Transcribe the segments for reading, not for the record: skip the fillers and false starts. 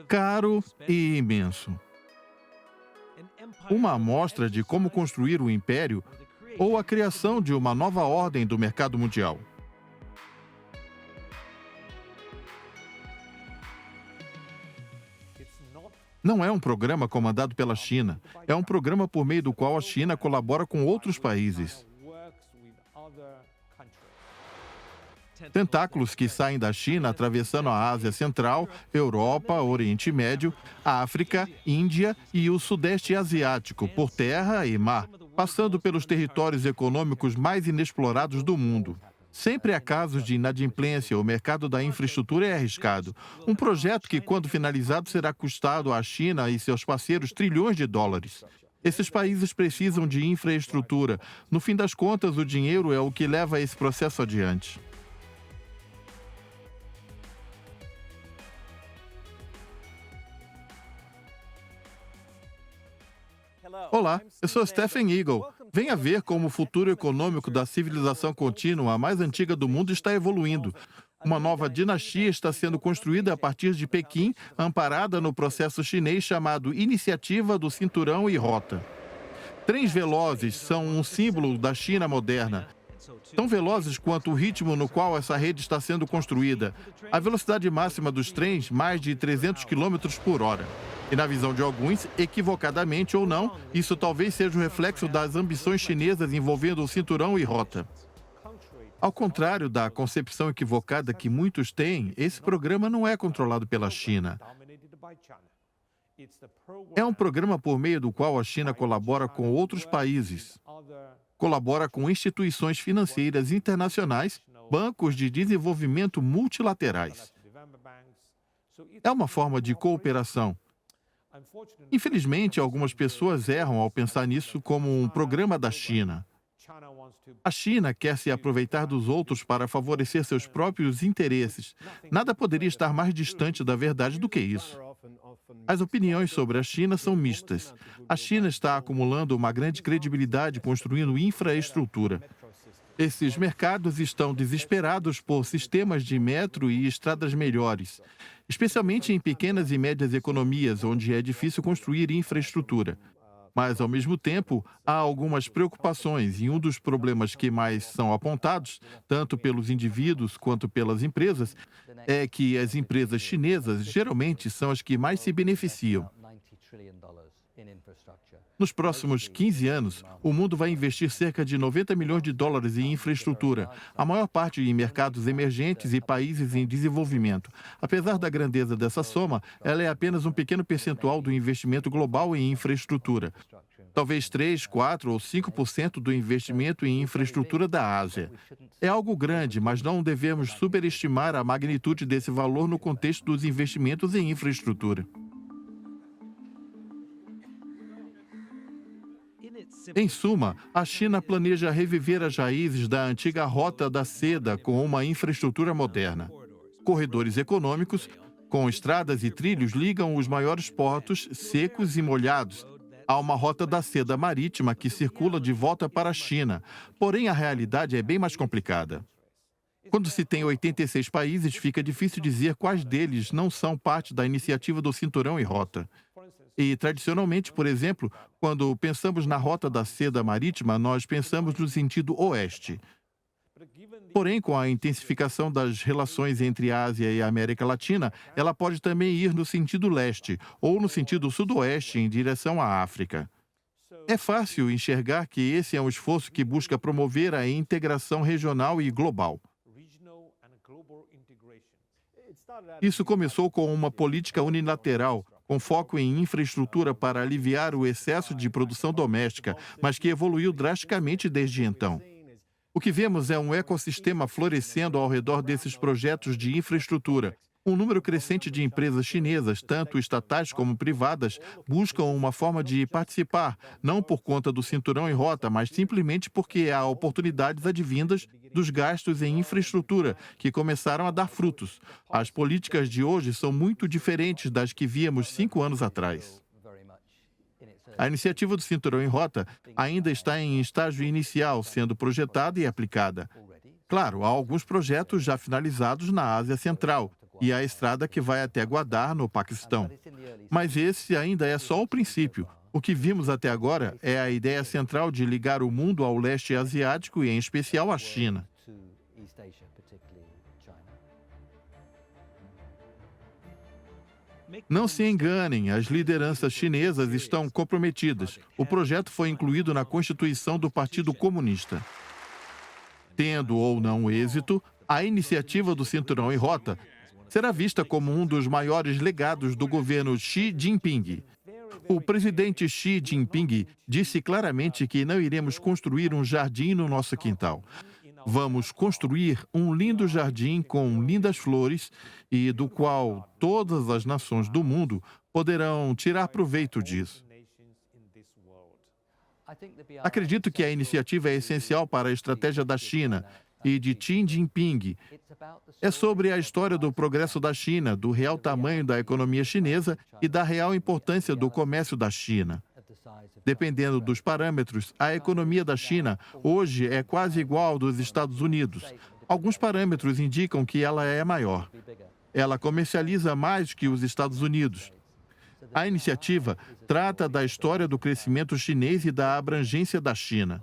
caro e imenso. Uma amostra de como construir um império ou a criação de uma nova ordem do mercado mundial. Não é um programa comandado pela China, é um programa por meio do qual a China colabora com outros países. Tentáculos que saem da China atravessando a Ásia Central, Europa, Oriente Médio, África, Índia e o Sudeste Asiático, por terra e mar, passando pelos territórios econômicos mais inexplorados do mundo. Sempre há casos de inadimplência, o mercado da infraestrutura é arriscado. Um projeto que, quando finalizado, será custado à China e seus parceiros trilhões de dólares. Esses países precisam de infraestrutura. No fim das contas, o dinheiro é o que leva esse processo adiante. Olá, eu sou Stephen Eagle. Venha ver como o futuro econômico da civilização contínua, a mais antiga do mundo, está evoluindo. Uma nova dinastia está sendo construída a partir de Pequim, amparada no processo chinês chamado Iniciativa do Cinturão e Rota. Trens velozes são um símbolo da China moderna. Tão velozes quanto o ritmo no qual essa rede está sendo construída. A velocidade máxima dos trens, mais de 300 quilômetros por hora. E na visão de alguns, equivocadamente ou não, isso talvez seja o reflexo das ambições chinesas envolvendo o cinturão e rota. Ao contrário da concepção equivocada que muitos têm, esse programa não é controlado pela China. É um programa por meio do qual a China colabora com outros países. Colabora com instituições financeiras internacionais, bancos de desenvolvimento multilaterais. É uma forma de cooperação. Infelizmente, algumas pessoas erram ao pensar nisso como um programa da China. A China quer se aproveitar dos outros para favorecer seus próprios interesses. Nada poderia estar mais distante da verdade do que isso. As opiniões sobre a China são mistas. A China está acumulando uma grande credibilidade construindo infraestrutura. Esses mercados estão desesperados por sistemas de metro e estradas melhores, especialmente em pequenas e médias economias, onde é difícil construir infraestrutura. Mas, ao mesmo tempo, há algumas preocupações e um dos problemas que mais são apontados, tanto pelos indivíduos quanto pelas empresas, é que as empresas chinesas geralmente são as que mais se beneficiam. Nos próximos 15 anos, o mundo vai investir cerca de 90 milhões de dólares em infraestrutura, a maior parte em mercados emergentes e países em desenvolvimento. Apesar da grandeza dessa soma, ela é apenas um pequeno percentual do investimento global em infraestrutura. Talvez 3, 4 ou 5% do investimento em infraestrutura da Ásia. É algo grande, mas não devemos superestimar a magnitude desse valor no contexto dos investimentos em infraestrutura. Em suma, a China planeja reviver as raízes da antiga Rota da Seda com uma infraestrutura moderna. Corredores econômicos, com estradas e trilhos, ligam os maiores portos, secos e molhados, a uma Rota da Seda marítima que circula de volta para a China. Porém, a realidade é bem mais complicada. Quando se tem 86 países, fica difícil dizer quais deles não são parte da iniciativa do Cinturão e Rota. E, tradicionalmente, por exemplo, quando pensamos na Rota da Seda Marítima, nós pensamos no sentido oeste. Porém, com a intensificação das relações entre a Ásia e a América Latina, ela pode também ir no sentido leste ou no sentido sudoeste em direção à África. É fácil enxergar que esse é um esforço que busca promover a integração regional e global. Isso começou com uma política unilateral, com foco em infraestrutura para aliviar o excesso de produção doméstica, mas que evoluiu drasticamente desde então. O que vemos é um ecossistema florescendo ao redor desses projetos de infraestrutura. Um número crescente de empresas chinesas, tanto estatais como privadas, buscam uma forma de participar, não por conta do cinturão e rota, mas simplesmente porque há oportunidades advindas dos gastos em infraestrutura, que começaram a dar frutos. As políticas de hoje são muito diferentes das que víamos 5 anos atrás. A iniciativa do Cinturão em Rota ainda está em estágio inicial, sendo projetada e aplicada. Claro, há alguns projetos já finalizados na Ásia Central, e a estrada que vai até Gwadar, no Paquistão. Mas esse ainda é só o princípio. O que vimos até agora é a ideia central de ligar o mundo ao leste asiático e, em especial, à China. Não se enganem, as lideranças chinesas estão comprometidas. O projeto foi incluído na Constituição do Partido Comunista. Tendo ou não êxito, a iniciativa do Cinturão e Rota será vista como um dos maiores legados do governo Xi Jinping. O presidente Xi Jinping disse claramente que não iremos construir um jardim no nosso quintal. Vamos construir um lindo jardim com lindas flores e do qual todas as nações do mundo poderão tirar proveito disso. Acredito que a iniciativa é essencial para a estratégia da China e de Xi Jinping. É sobre a história do progresso da China, do real tamanho da economia chinesa e da real importância do comércio da China. Dependendo dos parâmetros, a economia da China hoje é quase igual à dos Estados Unidos. Alguns parâmetros indicam que ela é maior. Ela comercializa mais que os Estados Unidos. A iniciativa trata da história do crescimento chinês e da abrangência da China.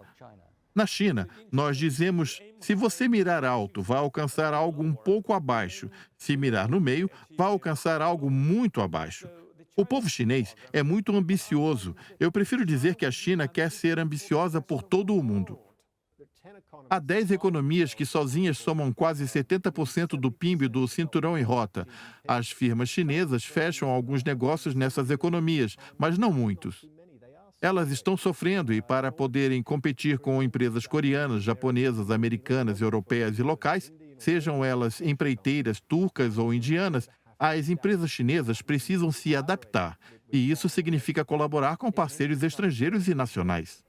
Na China, nós dizemos, se você mirar alto, vai alcançar algo um pouco abaixo. Se mirar no meio, vai alcançar algo muito abaixo. O povo chinês é muito ambicioso. Eu prefiro dizer que a China quer ser ambiciosa por todo o mundo. Há 10 economias que sozinhas somam quase 70% do PIB do Cinturão em Rota. As firmas chinesas fecham alguns negócios nessas economias, mas não muitos. Elas estão sofrendo e, para poderem competir com empresas coreanas, japonesas, americanas, europeias e locais, sejam elas empreiteiras turcas ou indianas, as empresas chinesas precisam se adaptar, e isso significa colaborar com parceiros estrangeiros e nacionais.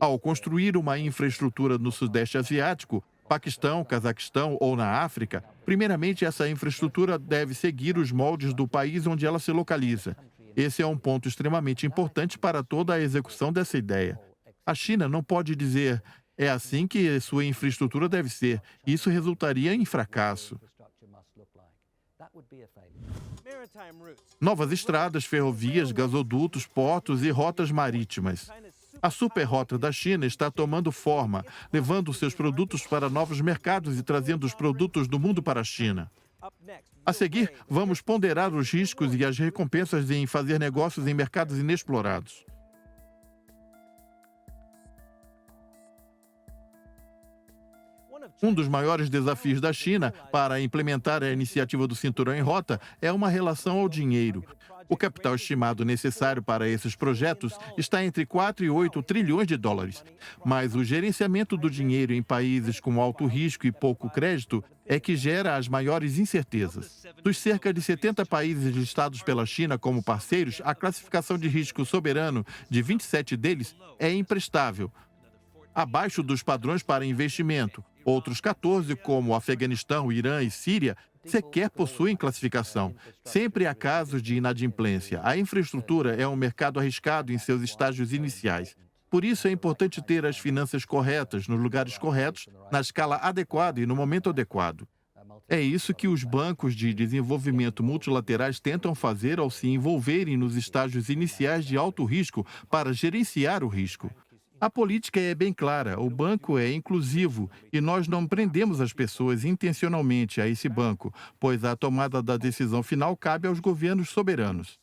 Ao construir uma infraestrutura no Sudeste Asiático, Paquistão, Cazaquistão ou na África, primeiramente essa infraestrutura deve seguir os moldes do país onde ela se localiza. Esse é um ponto extremamente importante para toda a execução dessa ideia. A China não pode dizer, é assim que sua infraestrutura deve ser. Isso resultaria em fracasso. Novas estradas, ferrovias, gasodutos, portos e rotas marítimas. A superrota da China está tomando forma, levando seus produtos para novos mercados e trazendo os produtos do mundo para a China. A seguir, vamos ponderar os riscos e as recompensas em fazer negócios em mercados inexplorados. Um dos maiores desafios da China para implementar a iniciativa do Cinturão em Rota é uma relação ao dinheiro. O capital estimado necessário para esses projetos está entre 4 e 8 trilhões de dólares. Mas o gerenciamento do dinheiro em países com alto risco e pouco crédito é que gera as maiores incertezas. Dos cerca de 70 países listados pela China como parceiros, a classificação de risco soberano de 27 deles é imprestável, abaixo dos padrões para investimento. Outros 14, como Afeganistão, Irã e Síria, sequer possuem classificação. Sempre há casos de inadimplência. A infraestrutura é um mercado arriscado em seus estágios iniciais. Por isso é importante ter as finanças corretas, nos lugares corretos, na escala adequada e no momento adequado. É isso que os bancos de desenvolvimento multilaterais tentam fazer ao se envolverem nos estágios iniciais de alto risco para gerenciar o risco. A política é bem clara, o banco é inclusivo e nós não prendemos as pessoas intencionalmente a esse banco, pois a tomada da decisão final cabe aos governos soberanos.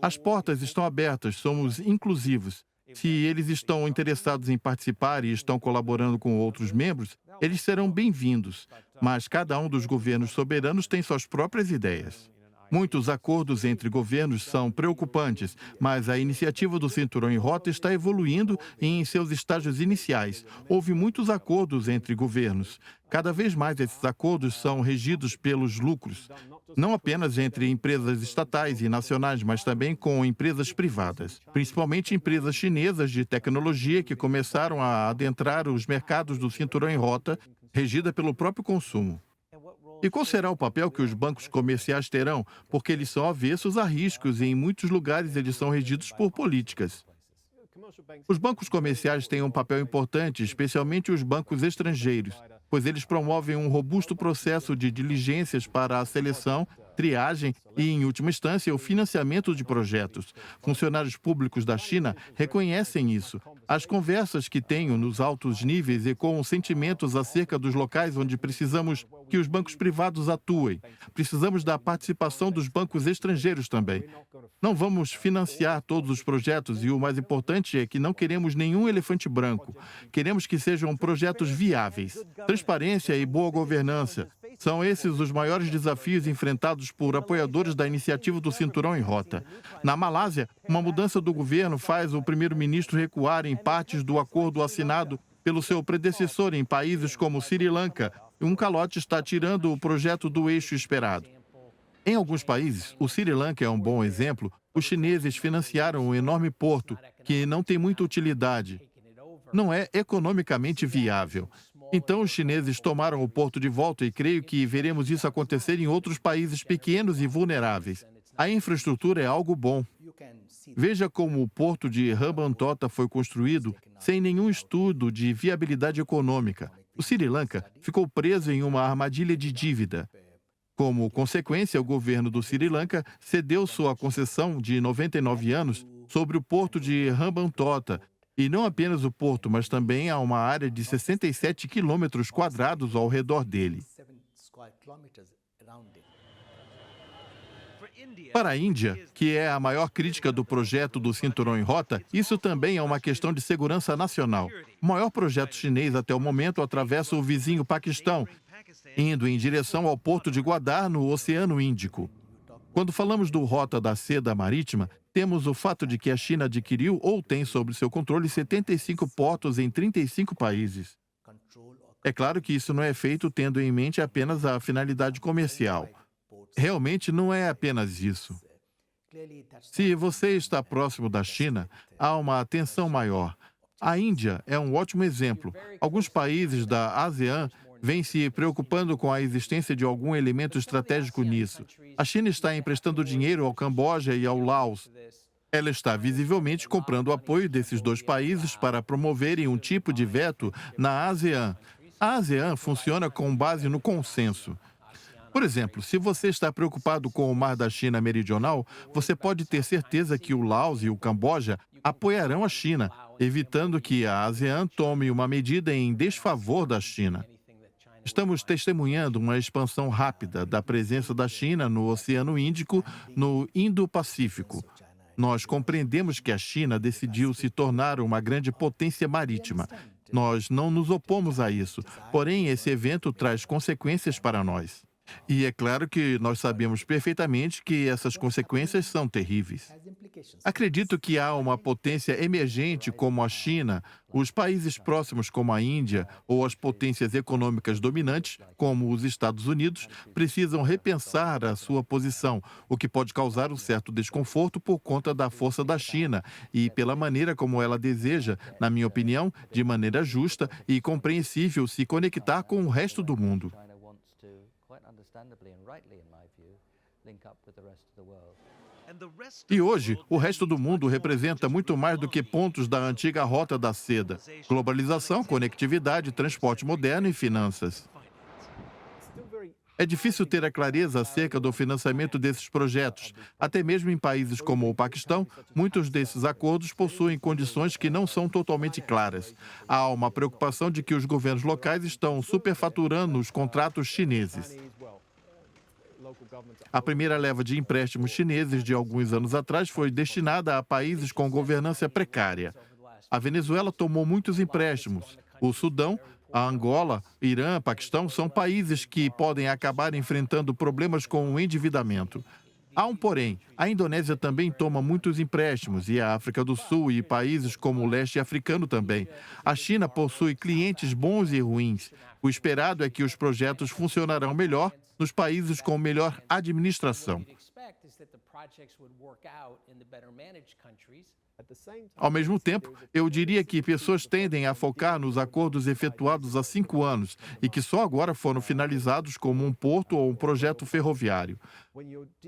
As portas estão abertas, somos inclusivos. Se eles estão interessados em participar e estão colaborando com outros membros, eles serão bem-vindos, mas cada um dos governos soberanos tem suas próprias ideias. Muitos acordos entre governos são preocupantes, mas a iniciativa do Cinturão em Rota está evoluindo em seus estágios iniciais. Houve muitos acordos entre governos. Cada vez mais esses acordos são regidos pelos lucros, não apenas entre empresas estatais e nacionais, mas também com empresas privadas, principalmente empresas chinesas de tecnologia que começaram a adentrar os mercados do Cinturão em Rota, regida pelo próprio consumo. E qual será o papel que os bancos comerciais terão? Porque eles são avessos a riscos e em muitos lugares eles são regidos por políticas. Os bancos comerciais têm um papel importante, especialmente os bancos estrangeiros. pois eles promovem um robusto processo de diligências para a seleção, triagem e, em última instância, o financiamento de projetos. Funcionários públicos da China reconhecem isso. As conversas que tenho nos altos níveis ecoam sentimentos acerca dos locais onde precisamos que os bancos privados atuem. Precisamos da participação dos bancos estrangeiros também. Não vamos financiar todos os projetos e o mais importante é que não queremos nenhum elefante branco. Queremos que sejam projetos viáveis. Transparência e boa governança. São esses os maiores desafios enfrentados por apoiadores da iniciativa do Cinturão em Rota. Na Malásia, uma mudança do governo faz o primeiro-ministro recuar em partes do acordo assinado pelo seu predecessor em países como Sri Lanka. Um calote está tirando o projeto do eixo esperado. Em alguns países, o Sri Lanka é um bom exemplo, os chineses financiaram um enorme porto que não tem muita utilidade. Não é economicamente viável. Então, os chineses tomaram o porto de volta e creio que veremos isso acontecer em outros países pequenos e vulneráveis. A infraestrutura é algo bom. Veja como o porto de Hambantota foi construído sem nenhum estudo de viabilidade econômica. O Sri Lanka ficou preso em uma armadilha de dívida. Como consequência, o governo do Sri Lanka cedeu sua concessão de 99 anos sobre o porto de Hambantota. E não apenas o porto, mas também há uma área de 67 quilômetros quadrados ao redor dele. Para a Índia, que é a maior crítica do projeto do Cinturão em Rota, isso também é uma questão de segurança nacional. O maior projeto chinês até o momento atravessa o vizinho Paquistão, indo em direção ao porto de Gwadar, no Oceano Índico. Quando falamos do Rota da Seda Marítima, temos o fato de que a China adquiriu ou tem sob seu controle 75 portos em 35 países. É claro que isso não é feito tendo em mente apenas a finalidade comercial. Realmente não é apenas isso. Se você está próximo da China, há uma tensão maior. A Índia é um ótimo exemplo. Alguns países da ASEAN vêm se preocupando com a existência de algum elemento estratégico nisso. A China está emprestando dinheiro ao Camboja e ao Laos. Ela está visivelmente comprando o apoio desses dois países para promoverem um tipo de veto na ASEAN. A ASEAN funciona com base no consenso. Por exemplo, se você está preocupado com o Mar da China Meridional, você pode ter certeza que o Laos e o Camboja apoiarão a China, evitando que a ASEAN tome uma medida em desfavor da China. Estamos testemunhando uma expansão rápida da presença da China no Oceano Índico, no Indo-Pacífico. Nós compreendemos que a China decidiu se tornar uma grande potência marítima. Nós não nos opomos a isso, porém esse evento traz consequências para nós. E é claro que nós sabemos perfeitamente que essas consequências são terríveis. Acredito que há uma potência emergente como a China, os países próximos como a Índia ou as potências econômicas dominantes, como os Estados Unidos, precisam repensar a sua posição, o que pode causar um certo desconforto por conta da força da China e pela maneira como ela deseja, na minha opinião, de maneira justa e compreensível, se conectar com o resto do mundo. E hoje, o resto do mundo representa muito mais do que pontos da antiga Rota da Seda: globalização, conectividade, transporte moderno e finanças. É difícil ter a clareza acerca do financiamento desses projetos. Até mesmo em países como o Paquistão, muitos desses acordos possuem condições que não são totalmente claras. Há uma preocupação de que os governos locais estão superfaturando os contratos chineses. A primeira leva de empréstimos chineses de alguns anos atrás foi destinada a países com governança precária. A Venezuela tomou muitos empréstimos. O Sudão, a Angola, Irã, Paquistão são países que podem acabar enfrentando problemas com o endividamento. Há um porém, a Indonésia também toma muitos empréstimos e a África do Sul e países como o leste africano também. A China possui clientes bons e ruins. O esperado é que os projetos funcionarão melhor nos países com melhor administração. Ao mesmo tempo, eu diria que pessoas tendem a focar nos acordos efetuados há 5 anos e que só agora foram finalizados como um porto ou um projeto ferroviário.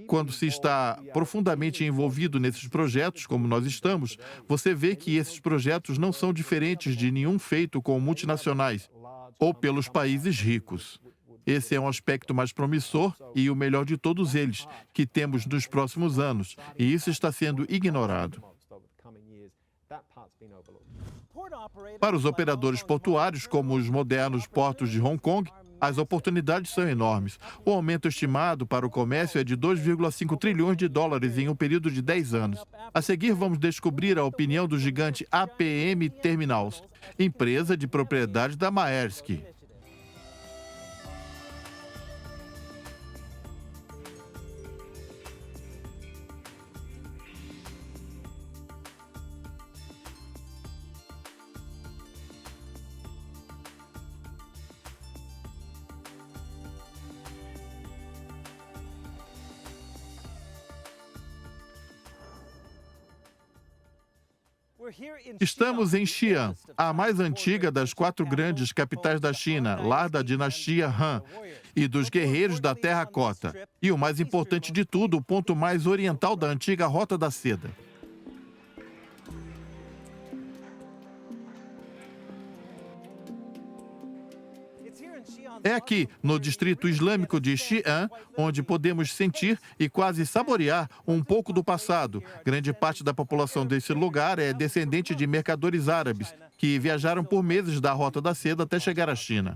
Quando se está profundamente envolvido nesses projetos, como nós estamos, você vê que esses projetos não são diferentes de nenhum feito com multinacionais. ou pelos países ricos. Esse é um aspecto mais promissor e o melhor de todos eles, que temos nos próximos anos, e isso está sendo ignorado. Para os operadores portuários, como os modernos portos de Hong Kong, as oportunidades são enormes. O aumento estimado para o comércio é de 2,5 trilhões de dólares em um período de 10 anos. A seguir, vamos descobrir a opinião do gigante APM Terminals, empresa de propriedade da Maersk. Estamos em Xi'an, a mais antiga das 4 grandes capitais da China, lar da dinastia Han e dos guerreiros da Terracota. E o mais importante de tudo, o ponto mais oriental da antiga Rota da Seda. É aqui, no distrito islâmico de Xi'an, onde podemos sentir e quase saborear um pouco do passado. Grande parte da população desse lugar é descendente de mercadores árabes, que viajaram por meses da Rota da Seda até chegar à China.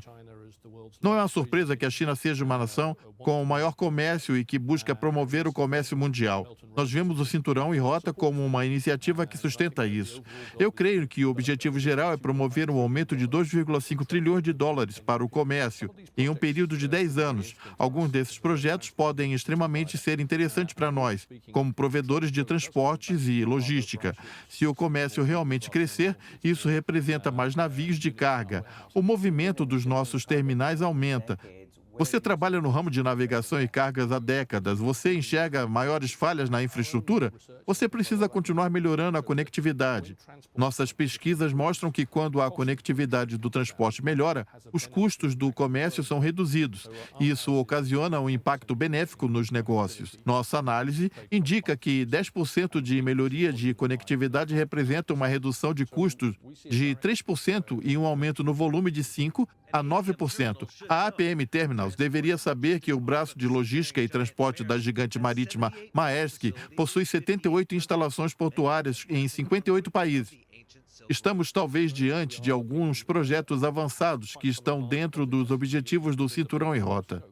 Não é uma surpresa que a China seja uma nação com o maior comércio e que busca promover o comércio mundial. Nós vemos o Cinturão e Rota como uma iniciativa que sustenta isso. Eu creio que o objetivo geral é promover um aumento de 2,5 trilhões de dólares para o comércio em um período de 10 anos. Alguns desses projetos podem extremamente ser interessantes para nós, como provedores de transportes e logística. Se o comércio realmente crescer, isso representa mais navios de carga. O movimento dos nossos terminais aumenta. Você trabalha no ramo de navegação e cargas há décadas. Você enxerga maiores falhas na infraestrutura? Você precisa continuar melhorando a conectividade. Nossas pesquisas mostram que quando a conectividade do transporte melhora, os custos do comércio são reduzidos. Isso ocasiona um impacto benéfico nos negócios. Nossa análise indica que 10% de melhoria de conectividade representa uma redução de custos de 3% e um aumento no volume de 5% a 9%. A APM Terminals deveria saber que o braço de logística e transporte da gigante marítima Maersk possui 78 instalações portuárias em 58 países. Estamos talvez diante de alguns projetos avançados que estão dentro dos objetivos do Cinturão e Rota.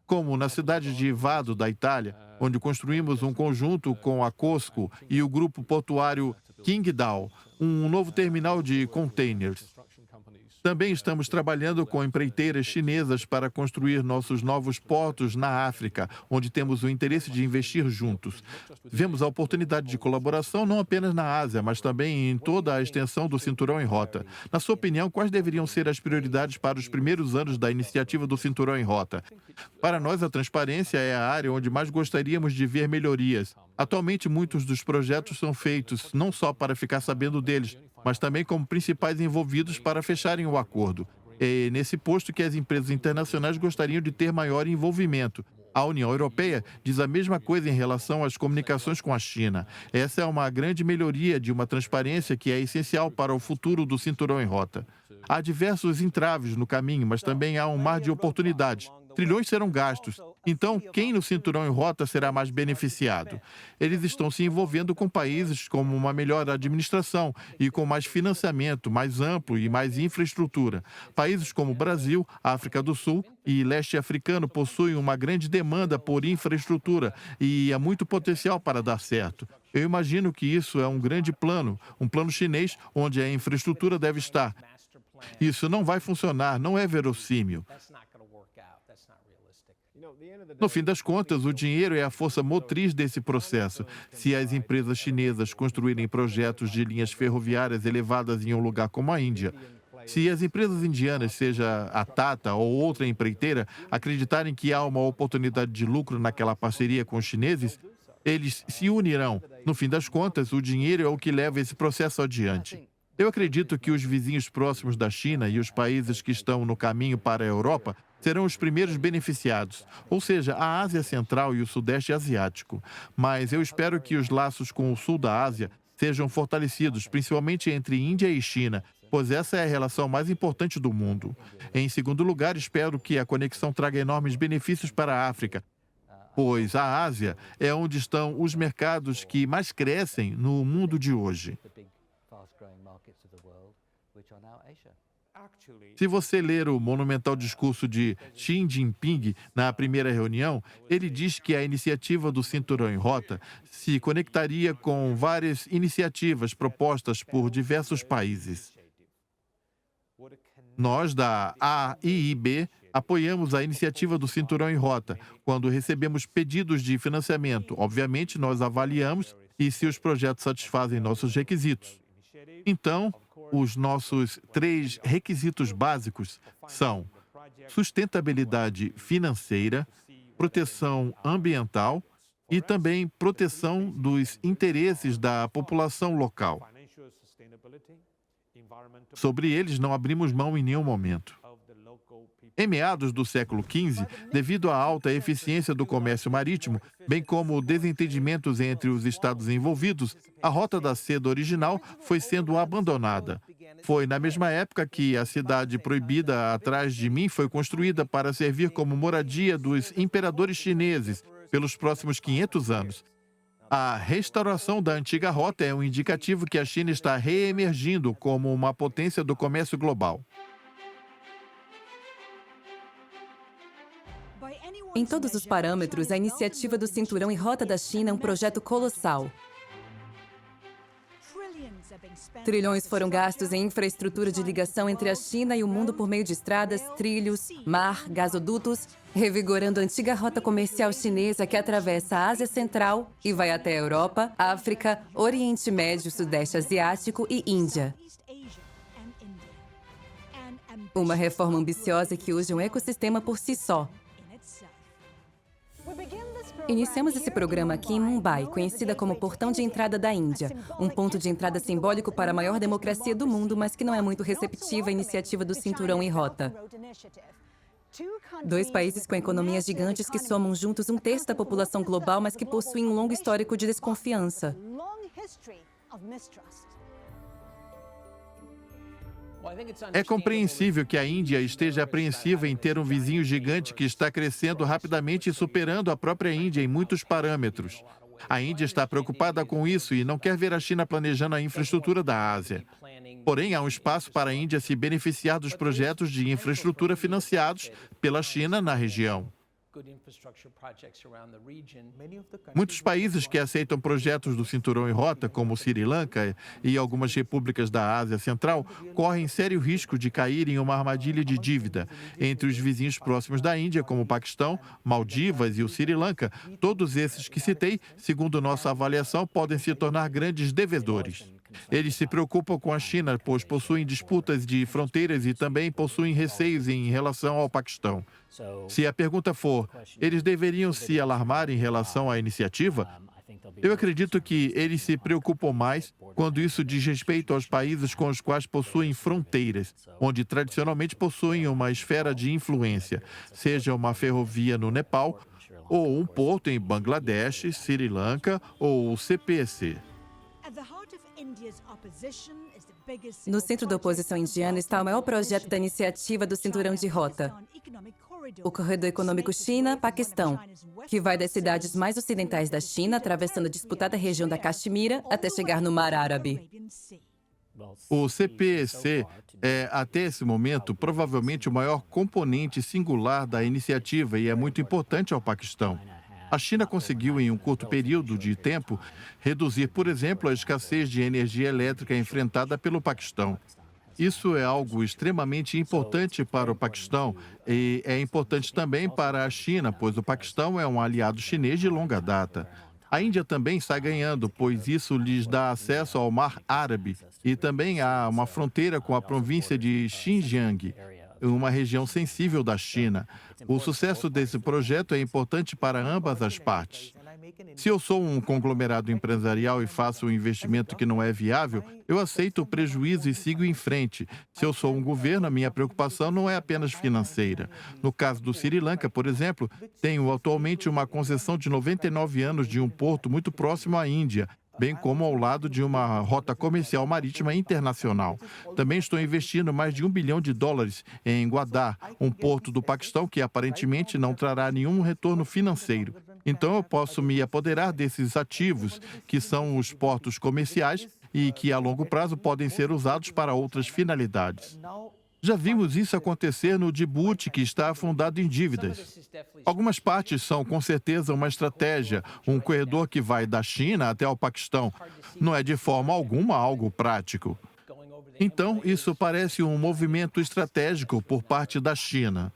Como na cidade de Vado, da Itália, onde construímos um conjunto com a COSCO e o grupo portuário Qingdao, um novo terminal de containers. Também estamos trabalhando com empreiteiras chinesas para construir nossos novos portos na África, onde temos o interesse de investir juntos. Vemos a oportunidade de colaboração não apenas na Ásia, mas também em toda a extensão do Cinturão em Rota. Na sua opinião, quais deveriam ser as prioridades para os primeiros anos da iniciativa do Cinturão em Rota? Para nós, a transparência é a área onde mais gostaríamos de ver melhorias. Atualmente, muitos dos projetos são feitos não só para ficar sabendo deles, mas também como principais envolvidos para fecharem o acordo. É nesse posto que as empresas internacionais gostariam de ter maior envolvimento. A União Europeia diz a mesma coisa em relação às comunicações com a China. Essa é uma grande melhoria de uma transparência que é essencial para o futuro do Cinturão em Rota. Há diversos entraves no caminho, mas também há um mar de oportunidades. Trilhões serão gastos. Então, quem no Cinturão em Rota será mais beneficiado? Eles estão se envolvendo com países com uma melhor administração e com mais financiamento, mais amplo e mais infraestrutura. Países como Brasil, África do Sul e leste africano possuem uma grande demanda por infraestrutura e há muito potencial para dar certo. Eu imagino que isso é um grande plano, um plano chinês onde a infraestrutura deve estar. Isso não vai funcionar, não é verossímil. No fim das contas, o dinheiro é a força motriz desse processo. Se as empresas chinesas construírem projetos de linhas ferroviárias elevadas em um lugar como a Índia, se as empresas indianas, seja a Tata ou outra empreiteira, acreditarem que há uma oportunidade de lucro naquela parceria com os chineses, eles se unirão. No fim das contas, o dinheiro é o que leva esse processo adiante. Eu acredito que os vizinhos próximos da China e os países que estão no caminho para a Europa serão os primeiros beneficiados, ou seja, a Ásia Central e o Sudeste Asiático. Mas eu espero que os laços com o Sul da Ásia sejam fortalecidos, principalmente entre Índia e China, pois essa é a relação mais importante do mundo. Em segundo lugar, espero que a conexão traga enormes benefícios para a África, pois a Ásia é onde estão os mercados que mais crescem no mundo de hoje. Se você ler o monumental discurso de Xi Jinping na primeira reunião, ele diz que a iniciativa do Cinturão em Rota se conectaria com várias iniciativas propostas por diversos países. Nós, da AIIB, apoiamos a iniciativa do Cinturão em Rota. Quando recebemos pedidos de financiamento, obviamente, nós avaliamos e se os projetos satisfazem nossos requisitos. Então, os nossos 3 requisitos básicos são sustentabilidade financeira, proteção ambiental e também proteção dos interesses da população local. Sobre eles, não abrimos mão em nenhum momento. Em meados do século XV, devido à alta eficiência do comércio marítimo, bem como desentendimentos entre os estados envolvidos, a Rota da Seda original foi sendo abandonada. Foi na mesma época que a cidade proibida atrás de mim foi construída para servir como moradia dos imperadores chineses pelos próximos 500 anos. A restauração da antiga rota é um indicativo que a China está reemergindo como uma potência do comércio global. Em todos os parâmetros, a iniciativa do Cinturão em Rota da China é um projeto colossal. Trilhões foram gastos em infraestrutura de ligação entre a China e o mundo por meio de estradas, trilhos, mar, gasodutos, revigorando a antiga rota comercial chinesa que atravessa a Ásia Central e vai até a Europa, África, Oriente Médio, Sudeste Asiático e Índia. Uma reforma ambiciosa que hoje é um ecossistema por si só. Iniciamos esse programa aqui em Mumbai, conhecida como Portão de Entrada da Índia, um ponto de entrada simbólico para a maior democracia do mundo, mas que não é muito receptiva à iniciativa do Cinturão em Rota. 2 países com economias gigantes que somam juntos 1/3 da população global, mas que possuem um longo histórico de desconfiança. É compreensível que a Índia esteja apreensiva em ter um vizinho gigante que está crescendo rapidamente e superando a própria Índia em muitos parâmetros. A Índia está preocupada com isso e não quer ver a China planejando a infraestrutura da Ásia. Porém, há um espaço para a Índia se beneficiar dos projetos de infraestrutura financiados pela China na região. Muitos países que aceitam projetos do Cinturão em Rota, como Sri Lanka e algumas repúblicas da Ásia Central, correm sério risco de cair em uma armadilha de dívida. Entre os vizinhos próximos da Índia, como o Paquistão, Maldivas e o Sri Lanka, todos esses que citei, segundo nossa avaliação, podem se tornar grandes devedores. Eles se preocupam com a China, pois possuem disputas de fronteiras e também possuem receios em relação ao Paquistão. Se a pergunta for, eles deveriam se alarmar em relação à iniciativa? Eu acredito que eles se preocupam mais quando isso diz respeito aos países com os quais possuem fronteiras, onde tradicionalmente possuem uma esfera de influência, seja uma ferrovia no Nepal, ou um porto em Bangladesh, Sri Lanka ou o CPEC. No centro da oposição indiana está o maior projeto da iniciativa do Cinturão de Rota, o Corredor Econômico China-Paquistão, que vai das cidades mais ocidentais da China, atravessando a disputada região da Caxemira, até chegar no Mar Árabe. O CPEC é, até esse momento, provavelmente o maior componente singular da iniciativa e é muito importante ao Paquistão. A China conseguiu, em um curto período de tempo, reduzir, por exemplo, a escassez de energia elétrica enfrentada pelo Paquistão. Isso é algo extremamente importante para o Paquistão e é importante também para a China, pois o Paquistão é um aliado chinês de longa data. A Índia também está ganhando, pois isso lhes dá acesso ao Mar Árabe e também há uma fronteira com a província de Xinjiang, uma região sensível da China. O sucesso desse projeto é importante para ambas as partes. Se eu sou um conglomerado empresarial e faço um investimento que não é viável, eu aceito o prejuízo e sigo em frente. Se eu sou um governo, a minha preocupação não é apenas financeira. No caso do Sri Lanka, por exemplo, tenho atualmente uma concessão de 99 anos de um porto muito próximo à Índia. bem como ao lado de uma rota comercial marítima internacional. Também estou investindo mais de US$ 1 bilhão em Gwadar, um porto do Paquistão que aparentemente não trará nenhum retorno financeiro. Então eu posso me apoderar desses ativos, que são os portos comerciais e que a longo prazo podem ser usados para outras finalidades. Já vimos isso acontecer no Djibouti, que está afundado em dívidas. Algumas partes são, com certeza, uma estratégia, um corredor que vai da China até o Paquistão. Não é de forma alguma algo prático. Então, isso parece um movimento estratégico por parte da China.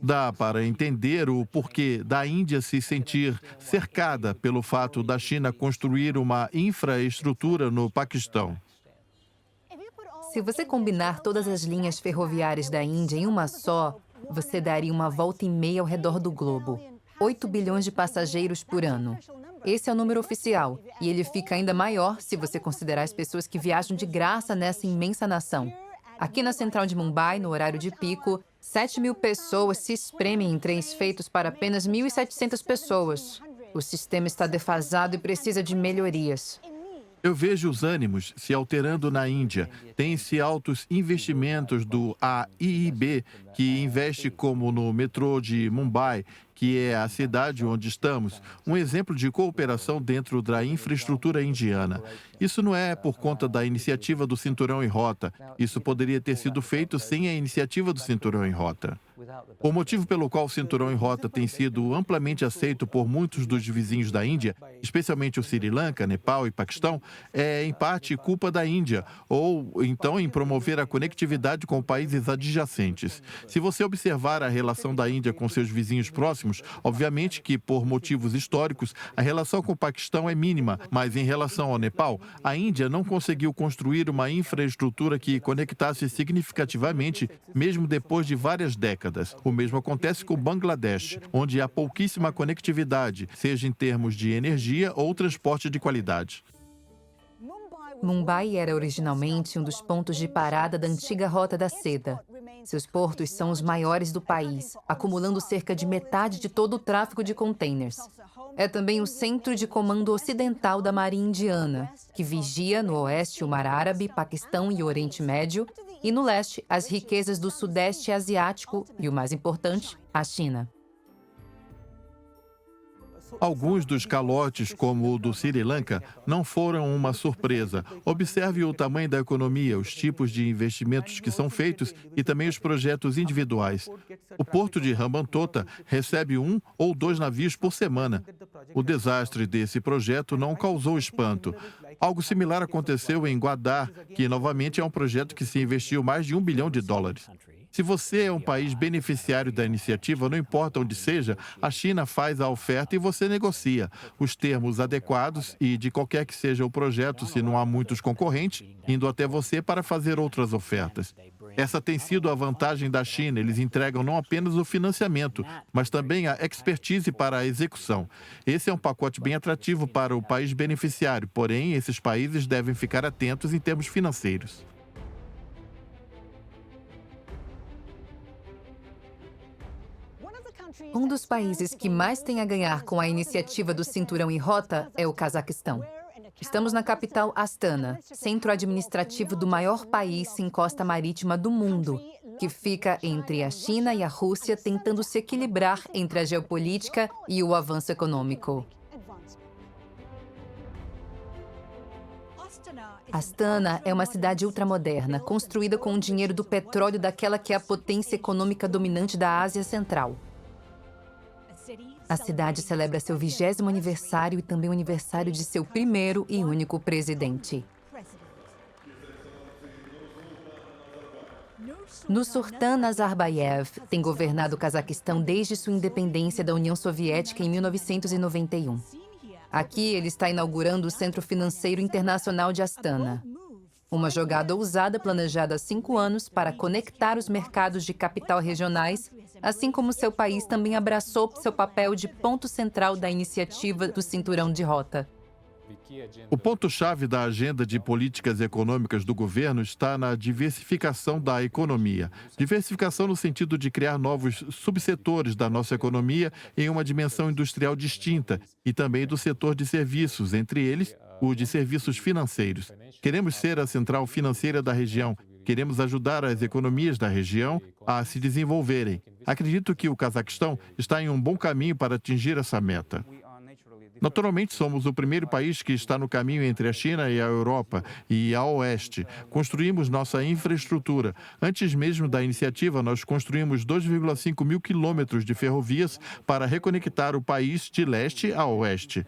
Dá para entender o porquê da Índia se sentir cercada pelo fato da China construir uma infraestrutura no Paquistão. Se você combinar todas as linhas ferroviárias da Índia em uma só, você daria uma volta e meia ao redor do globo. 8 bilhões de passageiros por ano. Esse é o número oficial, e ele fica ainda maior se você considerar as pessoas que viajam de graça nessa imensa nação. Aqui na central de Mumbai, no horário de pico, 7.000 pessoas se espremem em trens feitos para apenas 1.700 pessoas. O sistema está defasado e precisa de melhorias. Eu vejo os ânimos se alterando na Índia. Tem-se altos investimentos do AIIB, que investe como no metrô de Mumbai, que é a cidade onde estamos, um exemplo de cooperação dentro da infraestrutura indiana. Isso não é por conta da iniciativa do Cinturão em Rota. Isso poderia ter sido feito sem a iniciativa do Cinturão em Rota. O motivo pelo qual o Cinturão em Rota tem sido amplamente aceito por muitos dos vizinhos da Índia, especialmente o Sri Lanka, Nepal e Paquistão, é em parte culpa da Índia, ou então em promover a conectividade com países adjacentes. Se você observar a relação da Índia com seus vizinhos próximos, obviamente que, por motivos históricos, a relação com o Paquistão é mínima, mas em relação ao Nepal, a Índia não conseguiu construir uma infraestrutura que conectasse significativamente, mesmo depois de várias décadas. O mesmo acontece com o Bangladesh, onde há pouquíssima conectividade, seja em termos de energia ou transporte de qualidade. Mumbai era originalmente um dos pontos de parada da antiga Rota da Seda. Seus portos são os maiores do país, acumulando cerca de metade de todo o tráfego de contêineres. É também o centro de comando ocidental da Marinha Indiana, que vigia no oeste o Mar Árabe, Paquistão e Oriente Médio, e no leste as riquezas do Sudeste Asiático e, o mais importante, a China. Alguns dos calotes, como o do Sri Lanka, não foram uma surpresa. Observe o tamanho da economia, os tipos de investimentos que são feitos e também os projetos individuais. O porto de Hambantota recebe 1 ou 2 navios por semana. O desastre desse projeto não causou espanto. Algo similar aconteceu em Gwadar, que novamente é um projeto que se investiu mais de US$ 1 bilhão. Se você é um país beneficiário da iniciativa, não importa onde seja, a China faz a oferta e você negocia os termos adequados e, de qualquer que seja o projeto, se não há muitos concorrentes, indo até você para fazer outras ofertas. Essa tem sido a vantagem da China. Eles entregam não apenas o financiamento, mas também a expertise para a execução. Esse é um pacote bem atrativo para o país beneficiário, porém, esses países devem ficar atentos em termos financeiros. Um dos países que mais tem a ganhar com a iniciativa do Cinturão em Rota é o Cazaquistão. Estamos na capital Astana, centro administrativo do maior país sem costa marítima do mundo, que fica entre a China e a Rússia, tentando se equilibrar entre a geopolítica e o avanço econômico. Astana é uma cidade ultramoderna, construída com o dinheiro do petróleo daquela que é a potência econômica dominante da Ásia Central. A cidade celebra seu 20º aniversário e também o aniversário de seu primeiro e único presidente. Nursultan Nazarbayev tem governado o Cazaquistão desde sua independência da União Soviética em 1991. Aqui ele está inaugurando o Centro Financeiro Internacional de Astana. Uma jogada ousada planejada há 5 anos para conectar os mercados de capital regionais, assim como seu país também abraçou seu papel de ponto central da iniciativa do Cinturão de Rota. O ponto-chave da agenda de políticas econômicas do governo está na diversificação da economia. Diversificação no sentido de criar novos subsetores da nossa economia em uma dimensão industrial distinta e também do setor de serviços, entre eles o de serviços financeiros. Queremos ser a central financeira da região. Queremos ajudar as economias da região a se desenvolverem. Acredito que o Cazaquistão está em um bom caminho para atingir essa meta. Naturalmente, somos o primeiro país que está no caminho entre a China e a Europa e a Oeste. Construímos nossa infraestrutura. Antes mesmo da iniciativa, nós construímos 2,5 mil quilômetros de ferrovias para reconectar o país de leste a oeste.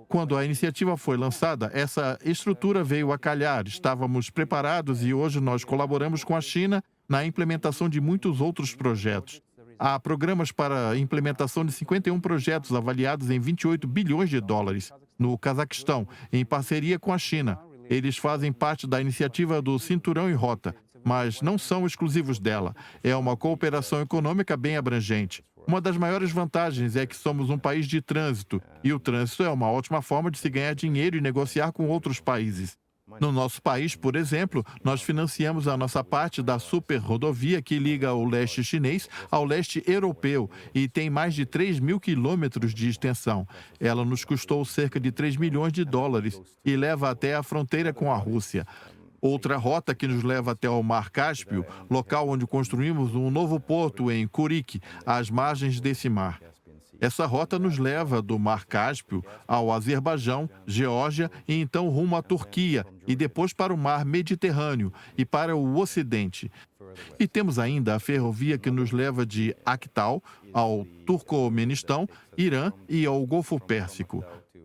Quando a iniciativa foi lançada, essa estrutura veio a calhar. Estávamos preparados e hoje nós colaboramos com a China na implementação de muitos outros projetos. Há programas para a implementação de 51 projetos avaliados em 28 bilhões de dólares no Cazaquistão, em parceria com a China. Eles fazem parte da iniciativa do Cinturão e Rota, mas não são exclusivos dela. É uma cooperação econômica bem abrangente. Uma das maiores vantagens é que somos um país de trânsito, e o trânsito é uma ótima forma de se ganhar dinheiro e negociar com outros países. No nosso país, por exemplo, nós financiamos a nossa parte da superrodovia que liga o leste chinês ao leste europeu e tem mais de 3 mil quilômetros de extensão. Ela nos custou cerca de 3 milhões de dólares e leva até a fronteira com a Rússia. Outra rota que nos leva até o Mar Cáspio, local onde construímos um novo porto em Kurik, às margens desse mar. Essa rota nos leva do Mar Cáspio ao Azerbaijão, Geórgia e então rumo à Turquia e depois para o Mar Mediterrâneo e para o Ocidente. E temos ainda a ferrovia que nos leva de Actal ao Turcomenistão, Irã e ao Golfo Pérsico.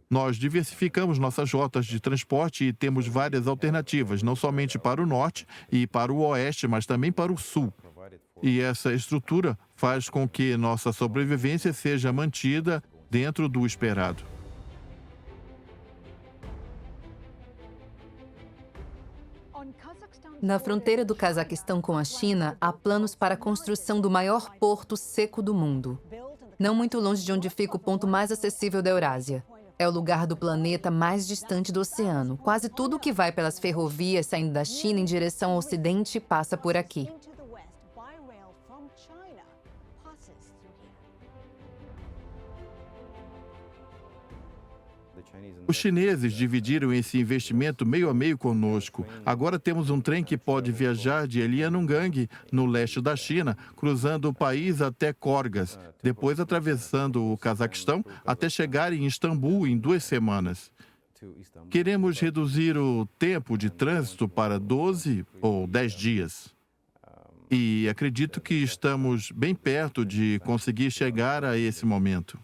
Nós diversificamos nossas rotas de transporte e temos várias alternativas, não somente para o norte e para o oeste, mas também para o sul. E essa estrutura faz com que nossa sobrevivência seja mantida dentro do esperado. Na fronteira do Cazaquistão com a China, há planos para a construção do maior porto seco do mundo. Não muito longe de onde fica o ponto mais acessível da Eurásia. É o lugar do planeta mais distante do oceano. Quase tudo que vai pelas ferrovias saindo da China em direção ao ocidente passa por aqui. Os chineses dividiram esse investimento meio a meio conosco. Agora temos um trem que pode viajar de Liaoning, no leste da China, cruzando o país até Korgas, depois atravessando o Cazaquistão até chegar em Istambul em 2 semanas. Queremos reduzir o tempo de trânsito para 12 ou 10 dias. E acredito que estamos bem perto de conseguir chegar a esse momento.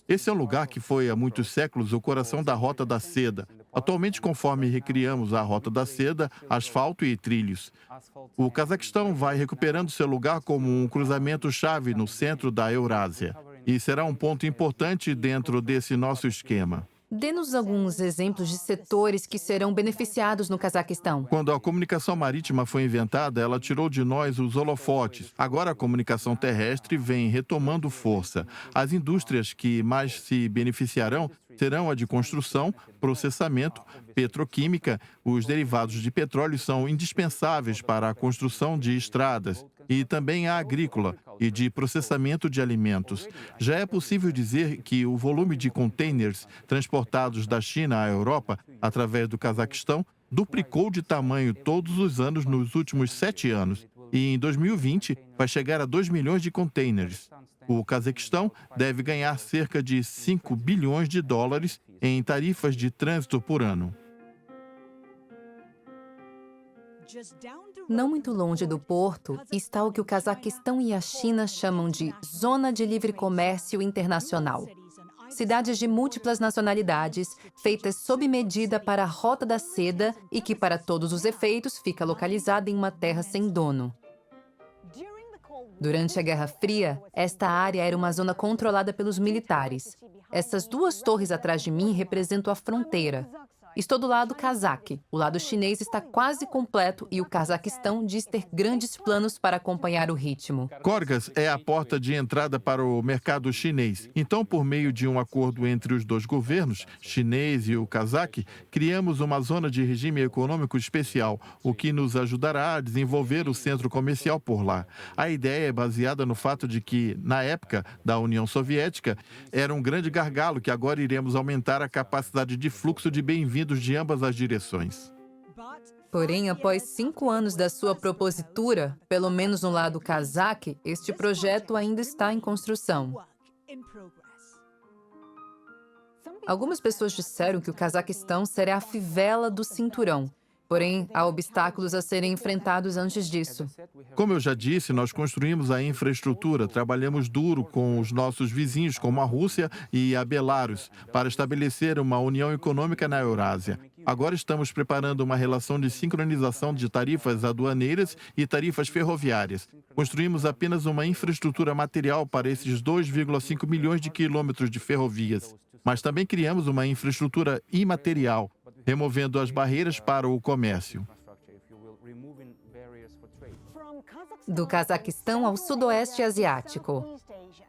Esse é um lugar que foi há muitos séculos o coração da Rota da Seda. Atualmente, conforme recriamos a Rota da Seda, asfalto e trilhos. O Cazaquistão vai recuperando seu lugar como um cruzamento-chave no centro da Eurásia. E será um ponto importante dentro desse nosso esquema. Dê-nos alguns exemplos de setores que serão beneficiados no Cazaquistão. Quando a comunicação marítima foi inventada, ela tirou de nós os holofotes. Agora a comunicação terrestre vem retomando força. As indústrias que mais se beneficiarão serão a de construção, processamento, petroquímica. Os derivados de petróleo são indispensáveis para a construção de estradas. E também a agrícola e de processamento de alimentos. Já é possível dizer que o volume de containers transportados da China à Europa, através do Cazaquistão, duplicou de tamanho todos os anos nos últimos 7 anos. E em 2020 vai chegar a 2 milhões de containers. O Cazaquistão deve ganhar cerca de 5 bilhões de dólares em tarifas de trânsito por ano. Não muito longe do porto está o que o Cazaquistão e a China chamam de Zona de Livre Comércio Internacional. Cidades de múltiplas nacionalidades, feitas sob medida para a Rota da Seda e que, para todos os efeitos, fica localizada em uma terra sem dono. Durante a Guerra Fria, esta área era uma zona controlada pelos militares. Essas 2 torres atrás de mim representam a fronteira. Estou do lado cazaque. O lado chinês está quase completo e o Cazaquistão diz ter grandes planos para acompanhar o ritmo. Kórgas é a porta de entrada para o mercado chinês. Então, por meio de um acordo entre os dois governos, chinês e o cazaque, criamos uma zona de regime econômico especial, o que nos ajudará a desenvolver o centro comercial por lá. A ideia é baseada no fato de que, na época da União Soviética, era um grande gargalo que agora iremos aumentar a capacidade de fluxo de bem-vindos de ambas as direções. Porém, após 5 anos da sua propositura, pelo menos no lado cazaque, este projeto ainda está em construção. Algumas pessoas disseram que o Cazaquistão será a fivela do cinturão. Porém, há obstáculos a serem enfrentados antes disso. Como eu já disse, nós construímos a infraestrutura, trabalhamos duro com os nossos vizinhos, como a Rússia e a Belarus, para estabelecer uma união econômica na Eurásia. Agora estamos preparando uma relação de sincronização de tarifas aduaneiras e tarifas ferroviárias. Construímos apenas uma infraestrutura material para esses 2,5 milhões de quilômetros de ferrovias. Mas também criamos uma infraestrutura imaterial, removendo as barreiras para o comércio. Do Cazaquistão ao Sudoeste Asiático.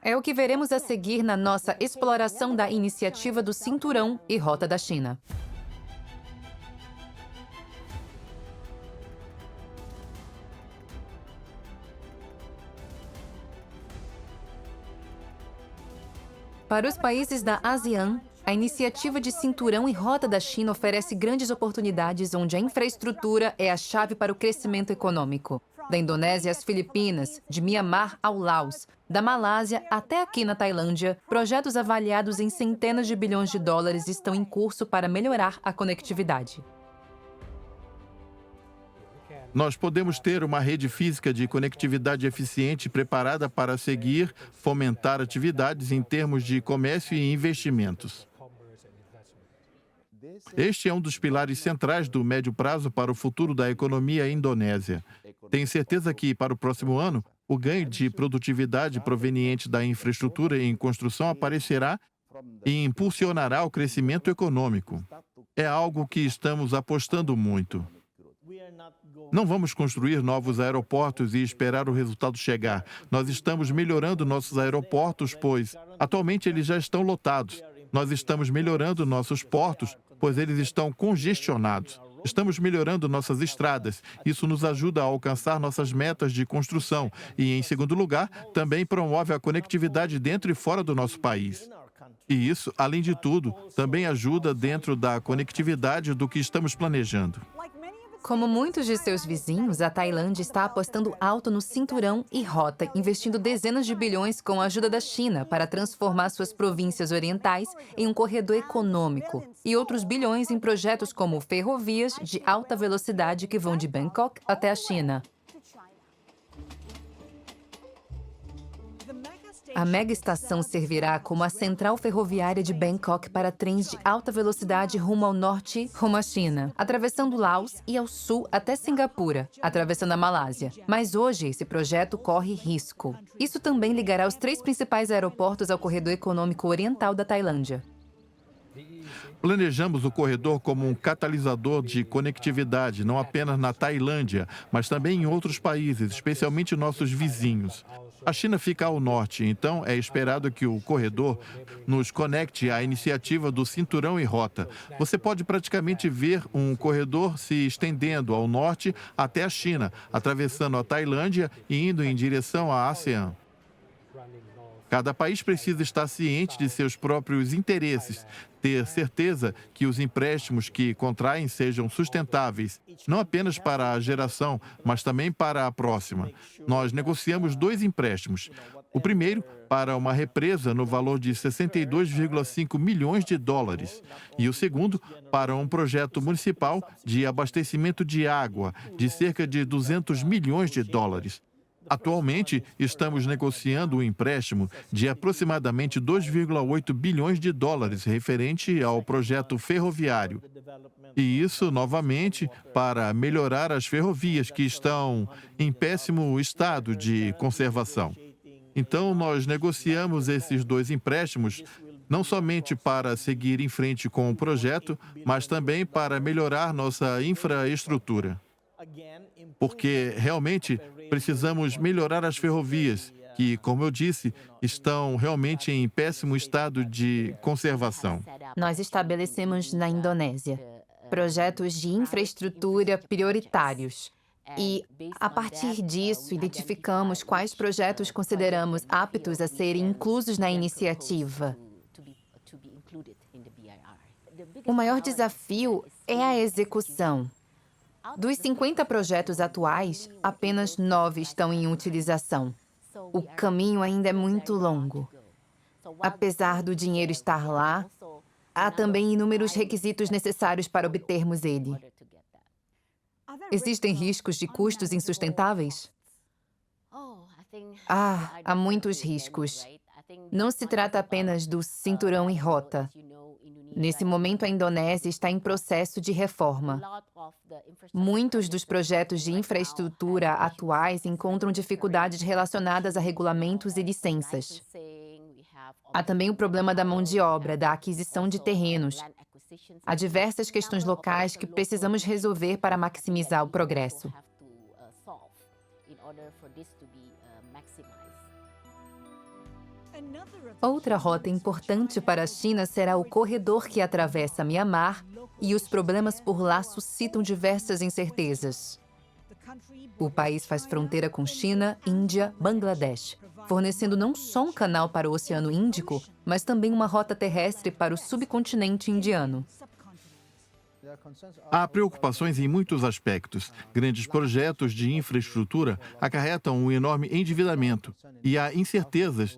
É o que veremos a seguir na nossa exploração da iniciativa do Cinturão e Rota da China. Para os países da ASEAN, a iniciativa de Cinturão e Rota da China oferece grandes oportunidades onde a infraestrutura é a chave para o crescimento econômico. Da Indonésia às Filipinas, de Mianmar ao Laos, da Malásia até aqui na Tailândia, projetos avaliados em centenas de bilhões de dólares estão em curso para melhorar a conectividade. Nós podemos ter uma rede física de conectividade eficiente preparada para seguir, fomentar atividades em termos de comércio e investimentos. Este é um dos pilares centrais do médio prazo para o futuro da economia indonésia. Tenho certeza que, para o próximo ano, o ganho de produtividade proveniente da infraestrutura em construção aparecerá e impulsionará o crescimento econômico. É algo que estamos apostando muito. Não vamos construir novos aeroportos e esperar o resultado chegar. Nós estamos melhorando nossos aeroportos, pois atualmente eles já estão lotados. Nós estamos melhorando nossos portos, pois eles estão congestionados. Estamos melhorando nossas estradas. Isso nos ajuda a alcançar nossas metas de construção. E, em segundo lugar, também promove a conectividade dentro e fora do nosso país. E isso, além de tudo, também ajuda dentro da conectividade do que estamos planejando. Como muitos de seus vizinhos, a Tailândia está apostando alto no Cinturão e Rota, investindo dezenas de bilhões com a ajuda da China para transformar suas províncias orientais em um corredor econômico, e outros bilhões em projetos como ferrovias de alta velocidade que vão de Bangkok até a China. A mega-estação servirá como a central ferroviária de Bangkok para trens de alta velocidade rumo ao norte, rumo à China, atravessando Laos e ao sul até Singapura, atravessando a Malásia. Mas hoje esse projeto corre risco. Isso também ligará os 3 principais aeroportos ao corredor econômico oriental da Tailândia. Planejamos o corredor como um catalisador de conectividade, não apenas na Tailândia, mas também em outros países, especialmente nossos vizinhos. A China fica ao norte, então é esperado que o corredor nos conecte à iniciativa do Cinturão e Rota. Você pode praticamente ver um corredor se estendendo ao norte até a China, atravessando a Tailândia e indo em direção à ASEAN. Cada país precisa estar ciente de seus próprios interesses, ter certeza que os empréstimos que contraem sejam sustentáveis, não apenas para a geração, mas também para a próxima. Nós negociamos 2 empréstimos. O primeiro, para uma represa no valor de 62,5 milhões de dólares. E o segundo, para um projeto municipal de abastecimento de água, de cerca de 200 milhões de dólares. Atualmente, estamos negociando um empréstimo de aproximadamente 2,8 bilhões de dólares referente ao projeto ferroviário. E isso, novamente, para melhorar as ferrovias que estão em péssimo estado de conservação. Então, nós negociamos esses 2 empréstimos não somente para seguir em frente com o projeto, mas também para melhorar nossa infraestrutura. Porque realmente precisamos melhorar as ferrovias, que, como eu disse, estão realmente em péssimo estado de conservação. Nós estabelecemos na Indonésia projetos de infraestrutura prioritários. E, a partir disso, identificamos quais projetos consideramos aptos a serem inclusos na iniciativa. O maior desafio é a execução. Dos 50 projetos atuais, apenas 9 estão em utilização. O caminho ainda é muito longo. Apesar do dinheiro estar lá, há também inúmeros requisitos necessários para obtermos ele. Existem riscos de custos insustentáveis? Há muitos riscos. Não se trata apenas do cinturão e rota. Nesse momento, a Indonésia está em processo de reforma. Muitos dos projetos de infraestrutura atuais encontram dificuldades relacionadas a regulamentos e licenças. Há também o problema da mão de obra, da aquisição de terrenos. Há diversas questões locais que precisamos resolver para maximizar o progresso. Outra rota importante para a China será o corredor que atravessa Mianmar, e os problemas por lá suscitam diversas incertezas. O país faz fronteira com China, Índia, Bangladesh, fornecendo não só um canal para o Oceano Índico, mas também uma rota terrestre para o subcontinente indiano. Há preocupações em muitos aspectos. Grandes projetos de infraestrutura acarretam um enorme endividamento e há incertezas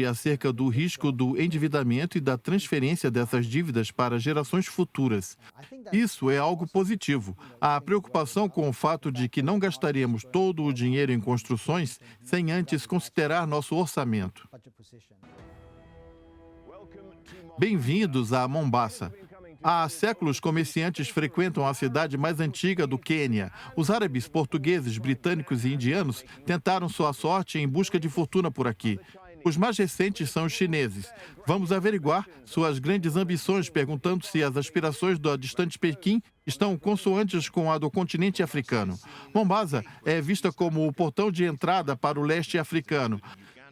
acerca do risco do endividamento e da transferência dessas dívidas para gerações futuras. Isso é algo positivo. Há preocupação com o fato de que não gastaremos todo o dinheiro em construções sem antes considerar nosso orçamento. Bem-vindos a Mombasa. Há séculos, comerciantes frequentam a cidade mais antiga do Quênia. Os árabes, portugueses, britânicos e indianos tentaram sua sorte em busca de fortuna por aqui. Os mais recentes são os chineses. Vamos averiguar suas grandes ambições, perguntando se as aspirações do distante Pequim estão consoantes com a do continente africano. Mombasa é vista como o portão de entrada para o leste africano.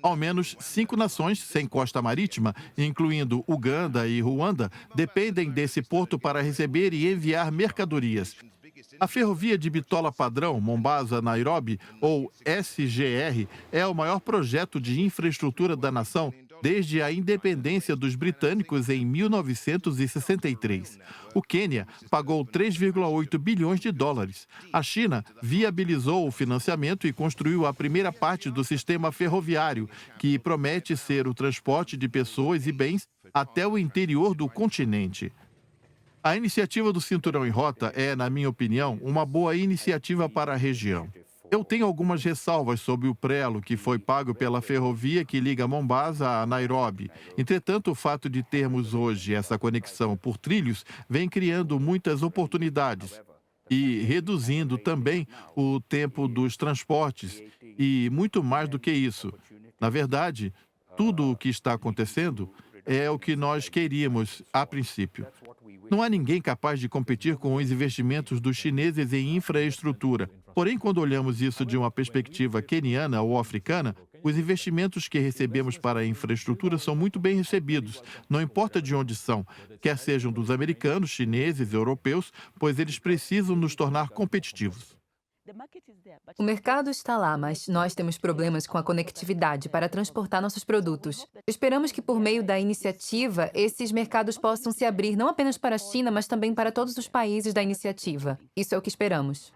Ao menos 5 nações sem costa marítima, incluindo Uganda e Ruanda, dependem desse porto para receber e enviar mercadorias. A ferrovia de bitola padrão Mombasa-Nairobi, ou SGR, é o maior projeto de infraestrutura da nação desde a independência dos britânicos em 1963. O Quênia pagou 3,8 bilhões de dólares. A China viabilizou o financiamento e construiu a primeira parte do sistema ferroviário, que promete ser o transporte de pessoas e bens até o interior do continente. A iniciativa do Cinturão em Rota é, na minha opinião, uma boa iniciativa para a região. Eu tenho algumas ressalvas sobre o prelo que foi pago pela ferrovia que liga Mombasa a Nairobi. Entretanto, o fato de termos hoje essa conexão por trilhos vem criando muitas oportunidades e reduzindo também o tempo dos transportes e muito mais do que isso. Na verdade, tudo o que está acontecendo é o que nós queríamos a princípio. Não há ninguém capaz de competir com os investimentos dos chineses em infraestrutura. Porém, quando olhamos isso de uma perspectiva queniana ou africana, os investimentos que recebemos para a infraestrutura são muito bem recebidos, não importa de onde são, quer sejam dos americanos, chineses, europeus, pois eles precisam nos tornar competitivos. O mercado está lá, mas nós temos problemas com a conectividade para transportar nossos produtos. Esperamos que, por meio da iniciativa, esses mercados possam se abrir não apenas para a China, mas também para todos os países da iniciativa. Isso é o que esperamos.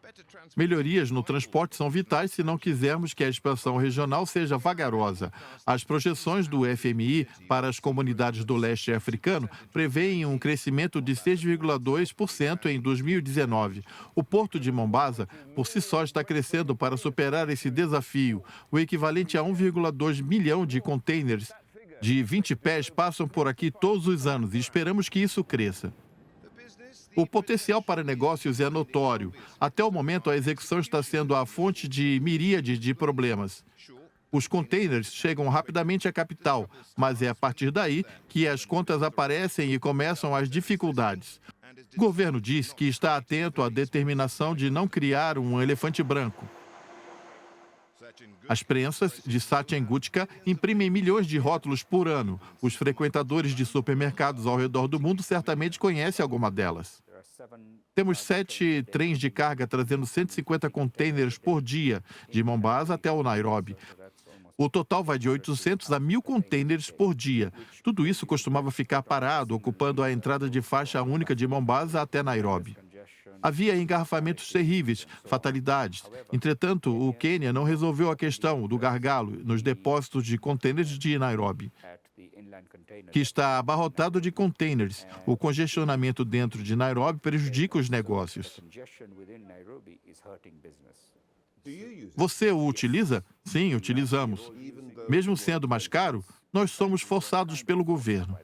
Melhorias no transporte são vitais se não quisermos que a expansão regional seja vagarosa. As projeções do FMI para as comunidades do leste africano prevêem um crescimento de 6,2% em 2019. O porto de Mombasa, por si só, está crescendo para superar esse desafio. O equivalente a 1,2 milhão de containers de 20 pés passam por aqui todos os anos e esperamos que isso cresça. O potencial para negócios é notório. Até o momento, a execução está sendo a fonte de miríades de problemas. Os contêineres chegam rapidamente à capital, mas é a partir daí que as contas aparecem e começam as dificuldades. O governo diz que está atento à determinação de não criar um elefante branco. As prensas de Satyen Gutka imprimem milhões de rótulos por ano. Os frequentadores de supermercados ao redor do mundo certamente conhecem alguma delas. Temos 7 trens de carga trazendo 150 contêineres por dia, de Mombasa até o Nairobi. O total vai de 800 a 1.000 contêineres por dia. Tudo isso costumava ficar parado, ocupando a entrada de faixa única de Mombasa até Nairobi. Havia engarrafamentos terríveis, fatalidades. Entretanto, o Quênia não resolveu a questão do gargalo nos depósitos de contêineres de Nairobi, que está abarrotado de contêineres. O congestionamento dentro de Nairobi prejudica os negócios. Você o utiliza? Sim, utilizamos. Mesmo sendo mais caro, nós somos forçados pelo governo.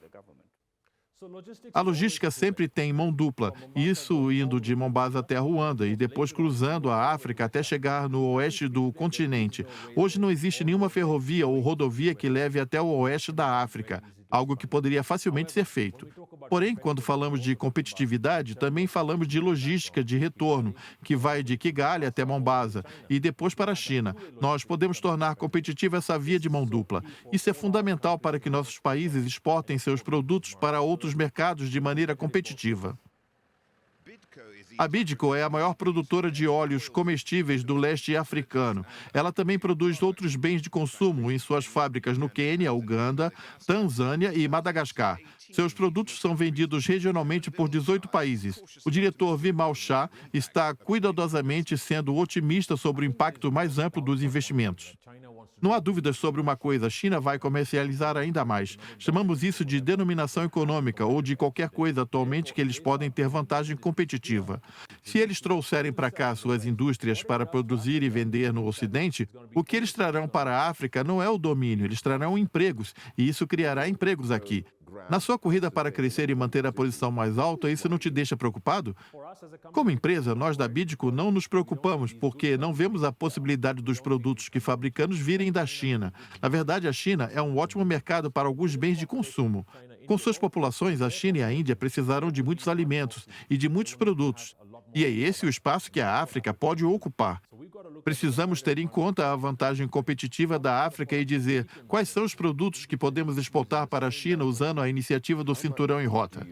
A logística sempre tem mão dupla, isso indo de Mombasa até Ruanda e depois cruzando a África até chegar no oeste do continente. Hoje não existe nenhuma ferrovia ou rodovia que leve até o oeste da África, algo que poderia facilmente ser feito. Porém, quando falamos de competitividade, também falamos de logística de retorno, que vai de Kigali até Mombasa e depois para a China. Nós podemos tornar competitiva essa via de mão dupla. Isso é fundamental para que nossos países exportem seus produtos para outros mercados de maneira competitiva. A Bidco é a maior produtora de óleos comestíveis do leste africano. Ela também produz outros bens de consumo em suas fábricas no Quênia, Uganda, Tanzânia e Madagascar. Seus produtos são vendidos regionalmente por 18 países. O diretor Vimal Shah está cuidadosamente sendo otimista sobre o impacto mais amplo dos investimentos. Não há dúvidas sobre uma coisa, a China vai comercializar ainda mais. Chamamos isso de denominação econômica ou de qualquer coisa atualmente que eles podem ter vantagem competitiva. Se eles trouxerem para cá suas indústrias para produzir e vender no Ocidente, o que eles trarão para a África não é o domínio, eles trarão empregos, e isso criará empregos aqui. Na sua corrida para crescer e manter a posição mais alta, isso não te deixa preocupado? Como empresa, nós da Bidco não nos preocupamos porque não vemos a possibilidade dos produtos que fabricamos virem da China. Na verdade, a China é um ótimo mercado para alguns bens de consumo. Com suas populações, a China e a Índia precisarão de muitos alimentos e de muitos produtos. E é esse o espaço que a África pode ocupar. Precisamos ter em conta a vantagem competitiva da África e dizer quais são os produtos que podemos exportar para a China usando a iniciativa do Cinturão em Rota.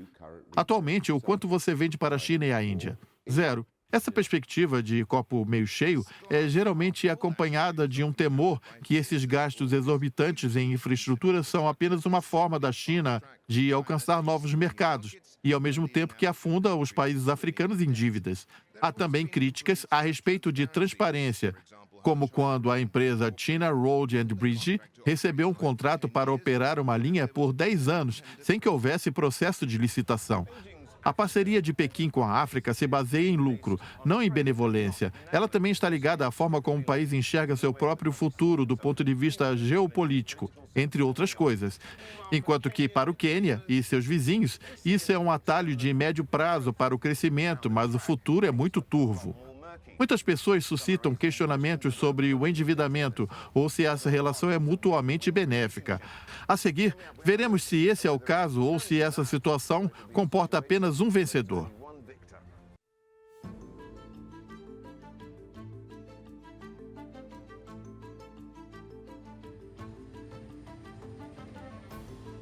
Atualmente, o quanto você vende para a China e a Índia? 0. Essa perspectiva de copo meio cheio é geralmente acompanhada de um temor que esses gastos exorbitantes em infraestrutura são apenas uma forma da China de alcançar novos mercados e, ao mesmo tempo, que afunda os países africanos em dívidas. Há também críticas a respeito de transparência, como quando a empresa China Road and Bridge recebeu um contrato para operar uma linha por 10 anos, sem que houvesse processo de licitação. A parceria de Pequim com a África se baseia em lucro, não em benevolência. Ela também está ligada à forma como o país enxerga seu próprio futuro do ponto de vista geopolítico, entre outras coisas. Enquanto que, para o Quênia e seus vizinhos, isso é um atalho de médio prazo para o crescimento, mas o futuro é muito turvo. Muitas pessoas suscitam questionamentos sobre o endividamento ou se essa relação é mutuamente benéfica. A seguir, veremos se esse é o caso ou se essa situação comporta apenas um vencedor.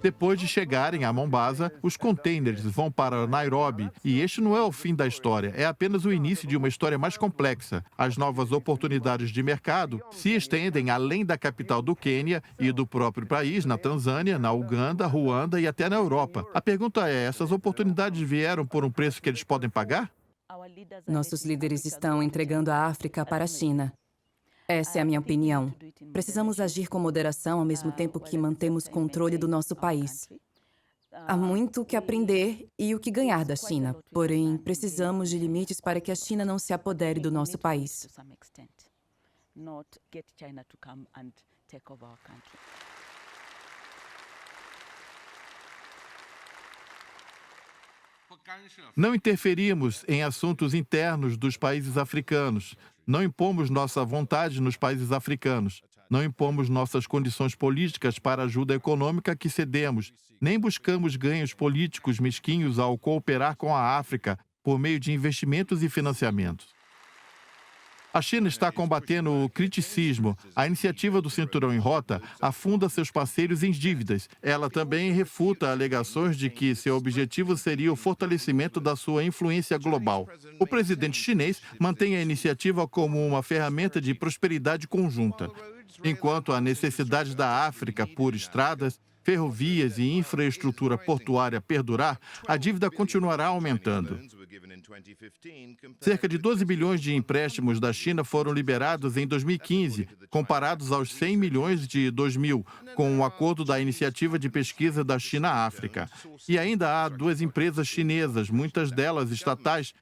Depois de chegarem a Mombasa, os contêineres vão para Nairobi e este não é o fim da história, é apenas o início de uma história mais complexa. As novas oportunidades de mercado se estendem além da capital do Quênia e do próprio país, na Tanzânia, na Uganda, Ruanda e até na Europa. A pergunta é, essas oportunidades vieram por um preço que eles podem pagar? Nossos líderes estão entregando a África para a China. Essa é a minha opinião. Precisamos agir com moderação ao mesmo tempo que mantemos controle do nosso país. Há muito o que aprender e o que ganhar da China, porém, precisamos de limites para que a China não se apodere do nosso país. Não interferimos em assuntos internos dos países africanos. Não impomos nossa vontade nos países africanos. Não impomos nossas condições políticas para a ajuda econômica que cedemos, nem buscamos ganhos políticos mesquinhos ao cooperar com a África por meio de investimentos e financiamentos. A China está combatendo o criticismo. A iniciativa do Cinturão em Rota afunda seus parceiros em dívidas. Ela também refuta alegações de que seu objetivo seria o fortalecimento da sua influência global. O presidente chinês mantém a iniciativa como uma ferramenta de prosperidade conjunta. Enquanto a necessidade da África por estradas, ferrovias e infraestrutura portuária perdurar, a dívida continuará aumentando. Cerca de 12 bilhões de empréstimos da China foram liberados em 2015, comparados aos 100 milhões de 2000, com o acordo da Iniciativa de Pesquisa da China-África. E ainda há 2 empresas chinesas, muitas delas estatais,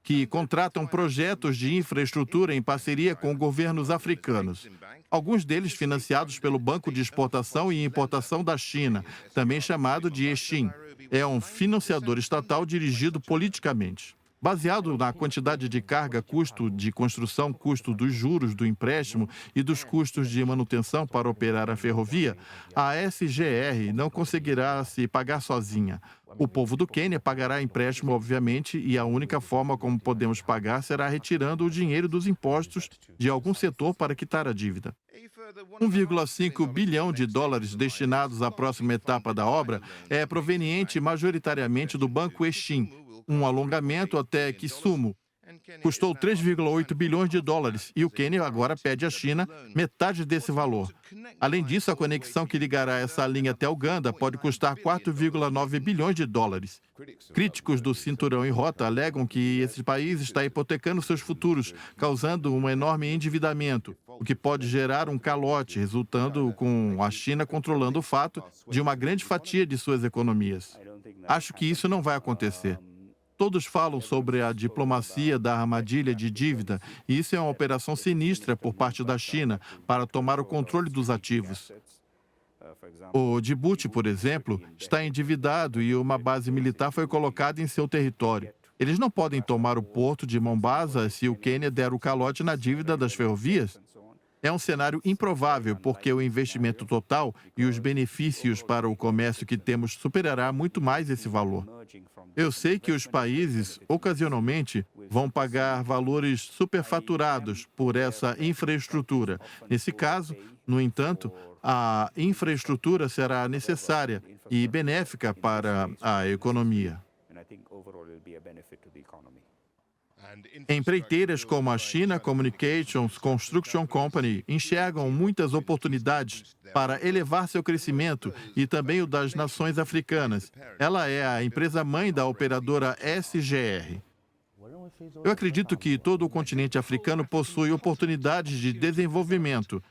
que contratam projetos de infraestrutura em parceria com governos africanos. Alguns deles financiados pelo Banco de Exportação e Importação da China, também chamado de Exim. É um financiador estatal dirigido politicamente. Baseado na quantidade de carga, custo de construção, custo dos juros do empréstimo e dos custos de manutenção para operar a ferrovia, a SGR não conseguirá se pagar sozinha. O povo do Quênia pagará empréstimo, obviamente, e a única forma como podemos pagar será retirando o dinheiro dos impostos de algum setor para quitar a dívida. 1,5 bilhão de dólares destinados à próxima etapa da obra é proveniente majoritariamente do Banco Exim, um alongamento até Kisumu. Custou 3,8 bilhões de dólares e o Quênia agora pede à China metade desse valor. Além disso, a conexão que ligará essa linha até Uganda pode custar 4,9 bilhões de dólares. Críticos do Cinturão em Rota alegam que esse país está hipotecando seus futuros, causando um enorme endividamento, o que pode gerar um calote, resultando com a China controlando o fato de uma grande fatia de suas economias. Acho que isso não vai acontecer. Todos falam sobre a diplomacia da armadilha de dívida, e isso é uma operação sinistra por parte da China para tomar o controle dos ativos. O Djibouti, por exemplo, está endividado e uma base militar foi colocada em seu território. Eles não podem tomar o porto de Mombasa se o Quênia der o calote na dívida das ferrovias. É um cenário improvável, porque o investimento total e os benefícios para o comércio que temos superará muito mais esse valor. Eu sei que os países, ocasionalmente, vão pagar valores superfaturados por essa infraestrutura. Nesse caso, no entanto, a infraestrutura será necessária e benéfica para a economia. Empreiteiras como a China Communications Construction Company enxergam muitas oportunidades para elevar seu crescimento e também o das nações africanas. Ela é a empresa-mãe da operadora SGR. Eu acredito que todo o continente africano possui oportunidades de desenvolvimento.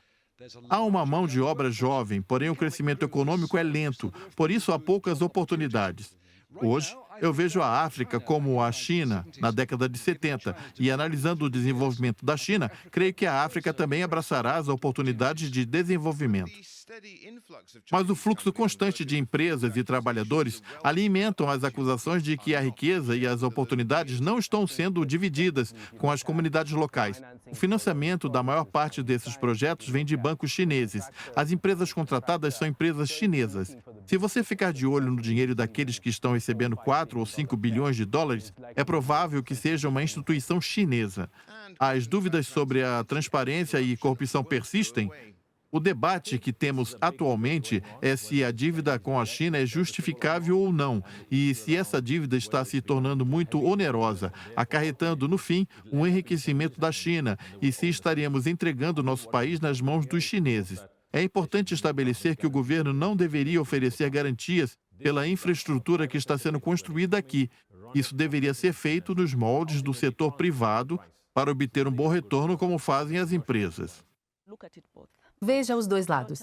Há uma mão de obra jovem, porém o crescimento econômico é lento, por isso há poucas oportunidades. Hoje, eu vejo a África como a China na década de 70 e, analisando o desenvolvimento da China, creio que a África também abraçará as oportunidades de desenvolvimento. Mas o fluxo constante de empresas e trabalhadores alimentam as acusações de que a riqueza e as oportunidades não estão sendo divididas com as comunidades locais. O financiamento da maior parte desses projetos vem de bancos chineses. As empresas contratadas são empresas chinesas. Se você ficar de olho no dinheiro daqueles que estão recebendo 4 ou 5 bilhões de dólares, é provável que seja uma instituição chinesa. As dúvidas sobre a transparência e corrupção persistem. O debate que temos atualmente é se a dívida com a China é justificável ou não, e se essa dívida está se tornando muito onerosa, acarretando, no fim, um enriquecimento da China, e se estaríamos entregando nosso país nas mãos dos chineses. É importante estabelecer que o governo não deveria oferecer garantias pela infraestrutura que está sendo construída aqui. Isso deveria ser feito nos moldes do setor privado para obter um bom retorno, como fazem as empresas. Veja os dois lados.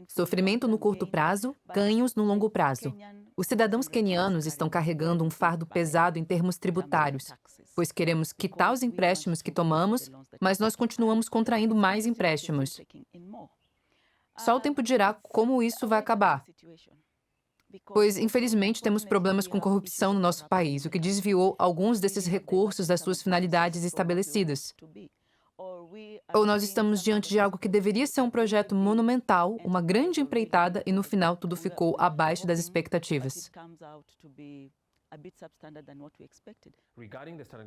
Sofrimento no curto prazo, ganhos no longo prazo. Os cidadãos quenianos estão carregando um fardo pesado em termos tributários, pois queremos quitar os empréstimos que tomamos, mas nós continuamos contraindo mais empréstimos. Só o tempo dirá como isso vai acabar. Pois, infelizmente, temos problemas com corrupção no nosso país, o que desviou alguns desses recursos das suas finalidades estabelecidas. Ou nós estamos diante de algo que deveria ser um projeto monumental, uma grande empreitada, e no final tudo ficou abaixo das expectativas?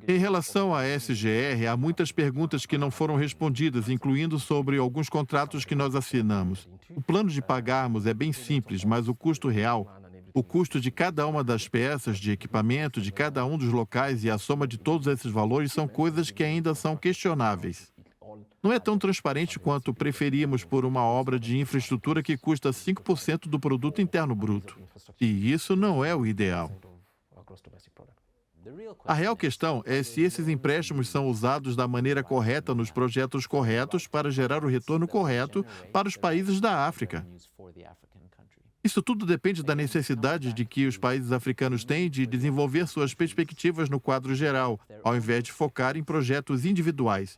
Em relação à SGR, há muitas perguntas que não foram respondidas, incluindo sobre alguns contratos que nós assinamos. O plano de pagarmos é bem simples, mas o custo real, o custo de cada uma das peças de equipamento, de cada um dos locais e a soma de todos esses valores são coisas que ainda são questionáveis. Não é tão transparente quanto preferíamos por uma obra de infraestrutura que custa 5% do produto interno bruto. E isso não é o ideal. A real questão é se esses empréstimos são usados da maneira correta nos projetos corretos para gerar o retorno correto para os países da África. Isso tudo depende da necessidade de que os países africanos têm de desenvolver suas perspectivas no quadro geral, ao invés de focar em projetos individuais.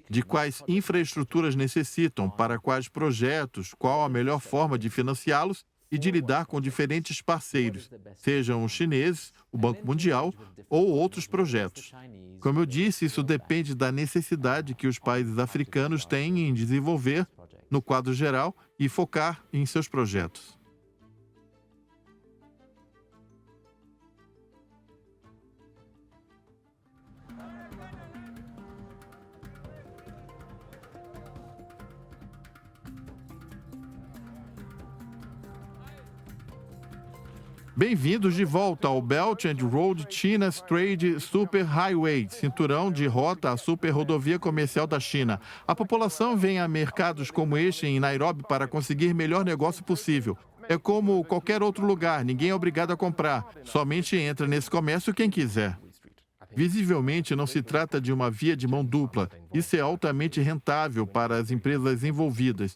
De quais infraestruturas necessitam, para quais projetos, qual a melhor forma de financiá-los e de lidar com diferentes parceiros, sejam os chineses, o Banco Mundial ou outros projetos. Como eu disse, isso depende da necessidade que os países africanos têm em desenvolver no quadro geral e focar em seus projetos. Bem-vindos de volta ao Belt and Road China Trade Super Highway, cinturão de rota à super rodovia comercial da China. A população vem a mercados como este em Nairobi para conseguir melhor negócio possível. É como qualquer outro lugar, ninguém é obrigado a comprar. Somente entra nesse comércio quem quiser. Visivelmente, não se trata de uma via de mão dupla. Isso é altamente rentável para as empresas envolvidas.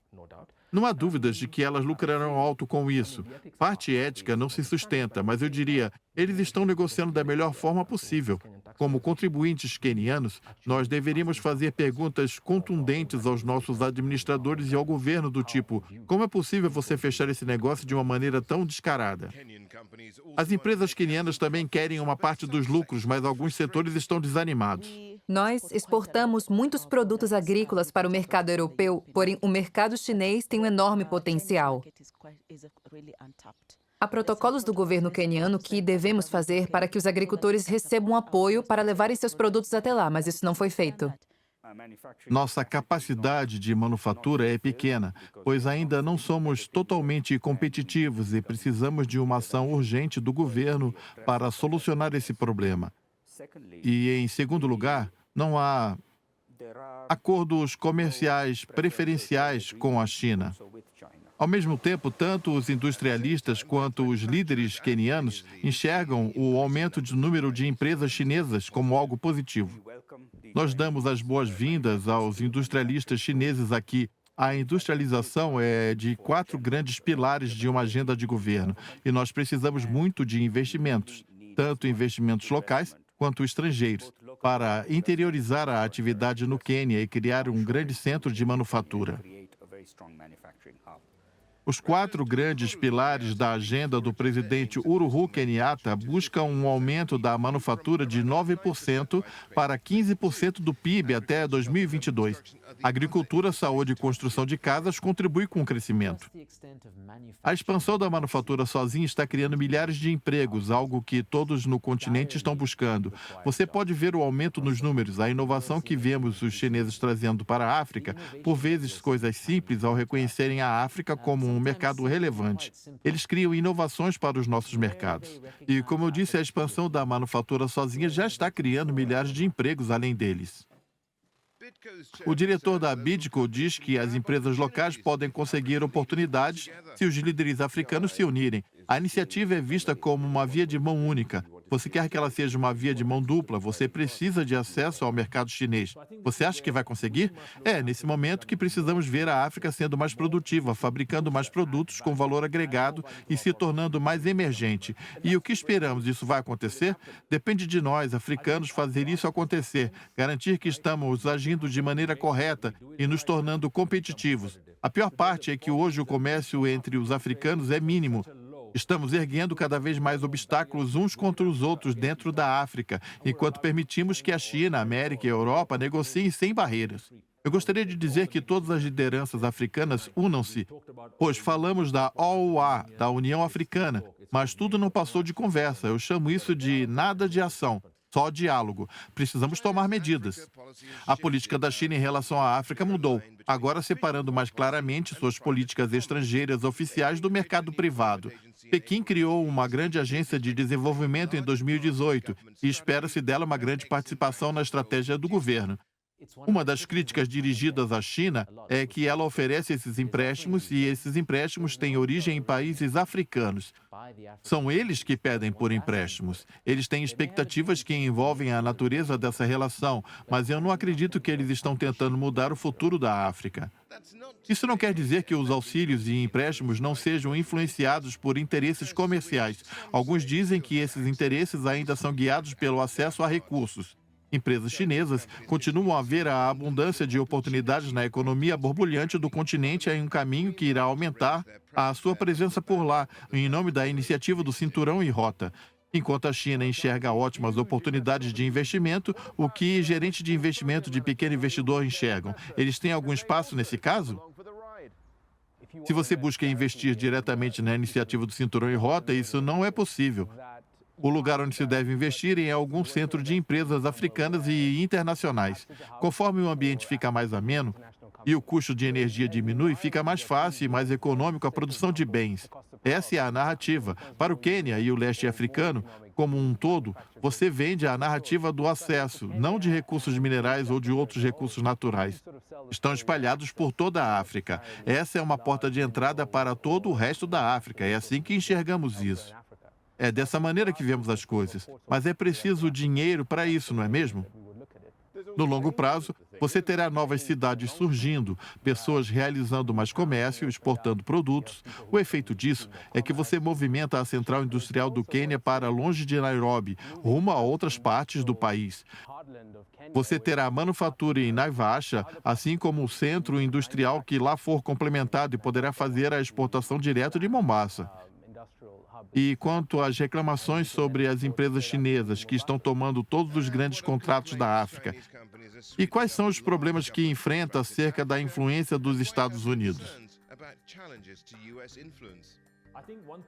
Não há dúvidas de que elas lucrarão alto com isso. Parte ética não se sustenta, mas eu diria, eles estão negociando da melhor forma possível. Como contribuintes quenianos, nós deveríamos fazer perguntas contundentes aos nossos administradores e ao governo do tipo, como é possível você fechar esse negócio de uma maneira tão descarada? As empresas quenianas também querem uma parte dos lucros, mas alguns setores estão desanimados. Nós exportamos muitos produtos agrícolas para o mercado europeu, porém o mercado chinês tem um enorme potencial. Há protocolos do governo queniano que devemos fazer para que os agricultores recebam apoio para levarem seus produtos até lá, mas isso não foi feito. Nossa capacidade de manufatura é pequena, pois ainda não somos totalmente competitivos e precisamos de uma ação urgente do governo para solucionar esse problema. E, em segundo lugar, não há acordos comerciais preferenciais com a China. Ao mesmo tempo, tanto os industrialistas quanto os líderes quenianos enxergam o aumento do número de empresas chinesas como algo positivo. Nós damos as boas-vindas aos industrialistas chineses aqui. A industrialização é de 4 grandes pilares de uma agenda de governo e nós precisamos muito de investimentos, tanto investimentos locais quanto estrangeiros, para interiorizar a atividade no Quênia e criar um grande centro de manufatura. Os 4 grandes pilares da agenda do presidente Uhuru Kenyatta buscam um aumento da manufatura de 9% para 15% do PIB até 2022. Agricultura, saúde e construção de casas contribuem com o crescimento. A expansão da manufatura sozinha está criando milhares de empregos, algo que todos no continente estão buscando. Você pode ver o aumento nos números, a inovação que vemos os chineses trazendo para a África, por vezes coisas simples ao reconhecerem a África como um mercado relevante. Eles criam inovações para os nossos mercados. E, como eu disse, a expansão da manufatura sozinha já está criando milhares de empregos além deles. O diretor da Bidco diz que as empresas locais podem conseguir oportunidades se os líderes africanos se unirem. A iniciativa é vista como uma via de mão única. Você quer que ela seja uma via de mão dupla, você precisa de acesso ao mercado chinês. Você acha que vai conseguir? É nesse momento que precisamos ver a África sendo mais produtiva, fabricando mais produtos com valor agregado e se tornando mais emergente. E o que esperamos isso vai acontecer? Depende de nós, africanos, fazer isso acontecer, garantir que estamos agindo de maneira correta e nos tornando competitivos. A pior parte é que hoje o comércio entre os africanos é mínimo. Estamos erguendo cada vez mais obstáculos uns contra os outros dentro da África, enquanto permitimos que a China, a América e a Europa negociem sem barreiras. Eu gostaria de dizer que todas as lideranças africanas unam-se, pois falamos da OUA, da União Africana, mas tudo não passou de conversa. Eu chamo isso de nada de ação, só diálogo. Precisamos tomar medidas. A política da China em relação à África mudou, agora separando mais claramente suas políticas estrangeiras oficiais do mercado privado. Pequim criou uma grande agência de desenvolvimento em 2018 e espera-se dela uma grande participação na estratégia do governo. Uma das críticas dirigidas à China é que ela oferece esses empréstimos e esses empréstimos têm origem em países africanos. São eles que pedem por empréstimos. Eles têm expectativas que envolvem a natureza dessa relação, mas eu não acredito que eles estão tentando mudar o futuro da África. Isso não quer dizer que os auxílios e empréstimos não sejam influenciados por interesses comerciais. Alguns dizem que esses interesses ainda são guiados pelo acesso a recursos. Empresas chinesas continuam a ver a abundância de oportunidades na economia borbulhante do continente em um caminho que irá aumentar a sua presença por lá, em nome da iniciativa do Cinturão e Rota. Enquanto a China enxerga ótimas oportunidades de investimento, o que gerentes de investimento de pequeno investidor enxergam? Eles têm algum espaço nesse caso? Se você busca investir diretamente na iniciativa do Cinturão e Rota, isso não é possível. O lugar onde se deve investir é em algum centro de empresas africanas e internacionais. Conforme o ambiente fica mais ameno e o custo de energia diminui, fica mais fácil e mais econômico a produção de bens. Essa é a narrativa. Para o Quênia e o leste africano, como um todo, você vende a narrativa do acesso, não de recursos minerais ou de outros recursos naturais. Estão espalhados por toda a África. Essa é uma porta de entrada para todo o resto da África. É assim que enxergamos isso. É dessa maneira que vemos as coisas. Mas é preciso dinheiro para isso, não é mesmo? No longo prazo, você terá novas cidades surgindo, pessoas realizando mais comércio, exportando produtos. O efeito disso é que você movimenta a central industrial do Quênia para longe de Nairobi, rumo a outras partes do país. Você terá a manufatura em Naivasha, assim como o centro industrial que lá for complementado e poderá fazer a exportação direto de Mombasa. E quanto às reclamações sobre as empresas chinesas que estão tomando todos os grandes contratos da África, e quais são os problemas que enfrenta acerca da influência dos Estados Unidos?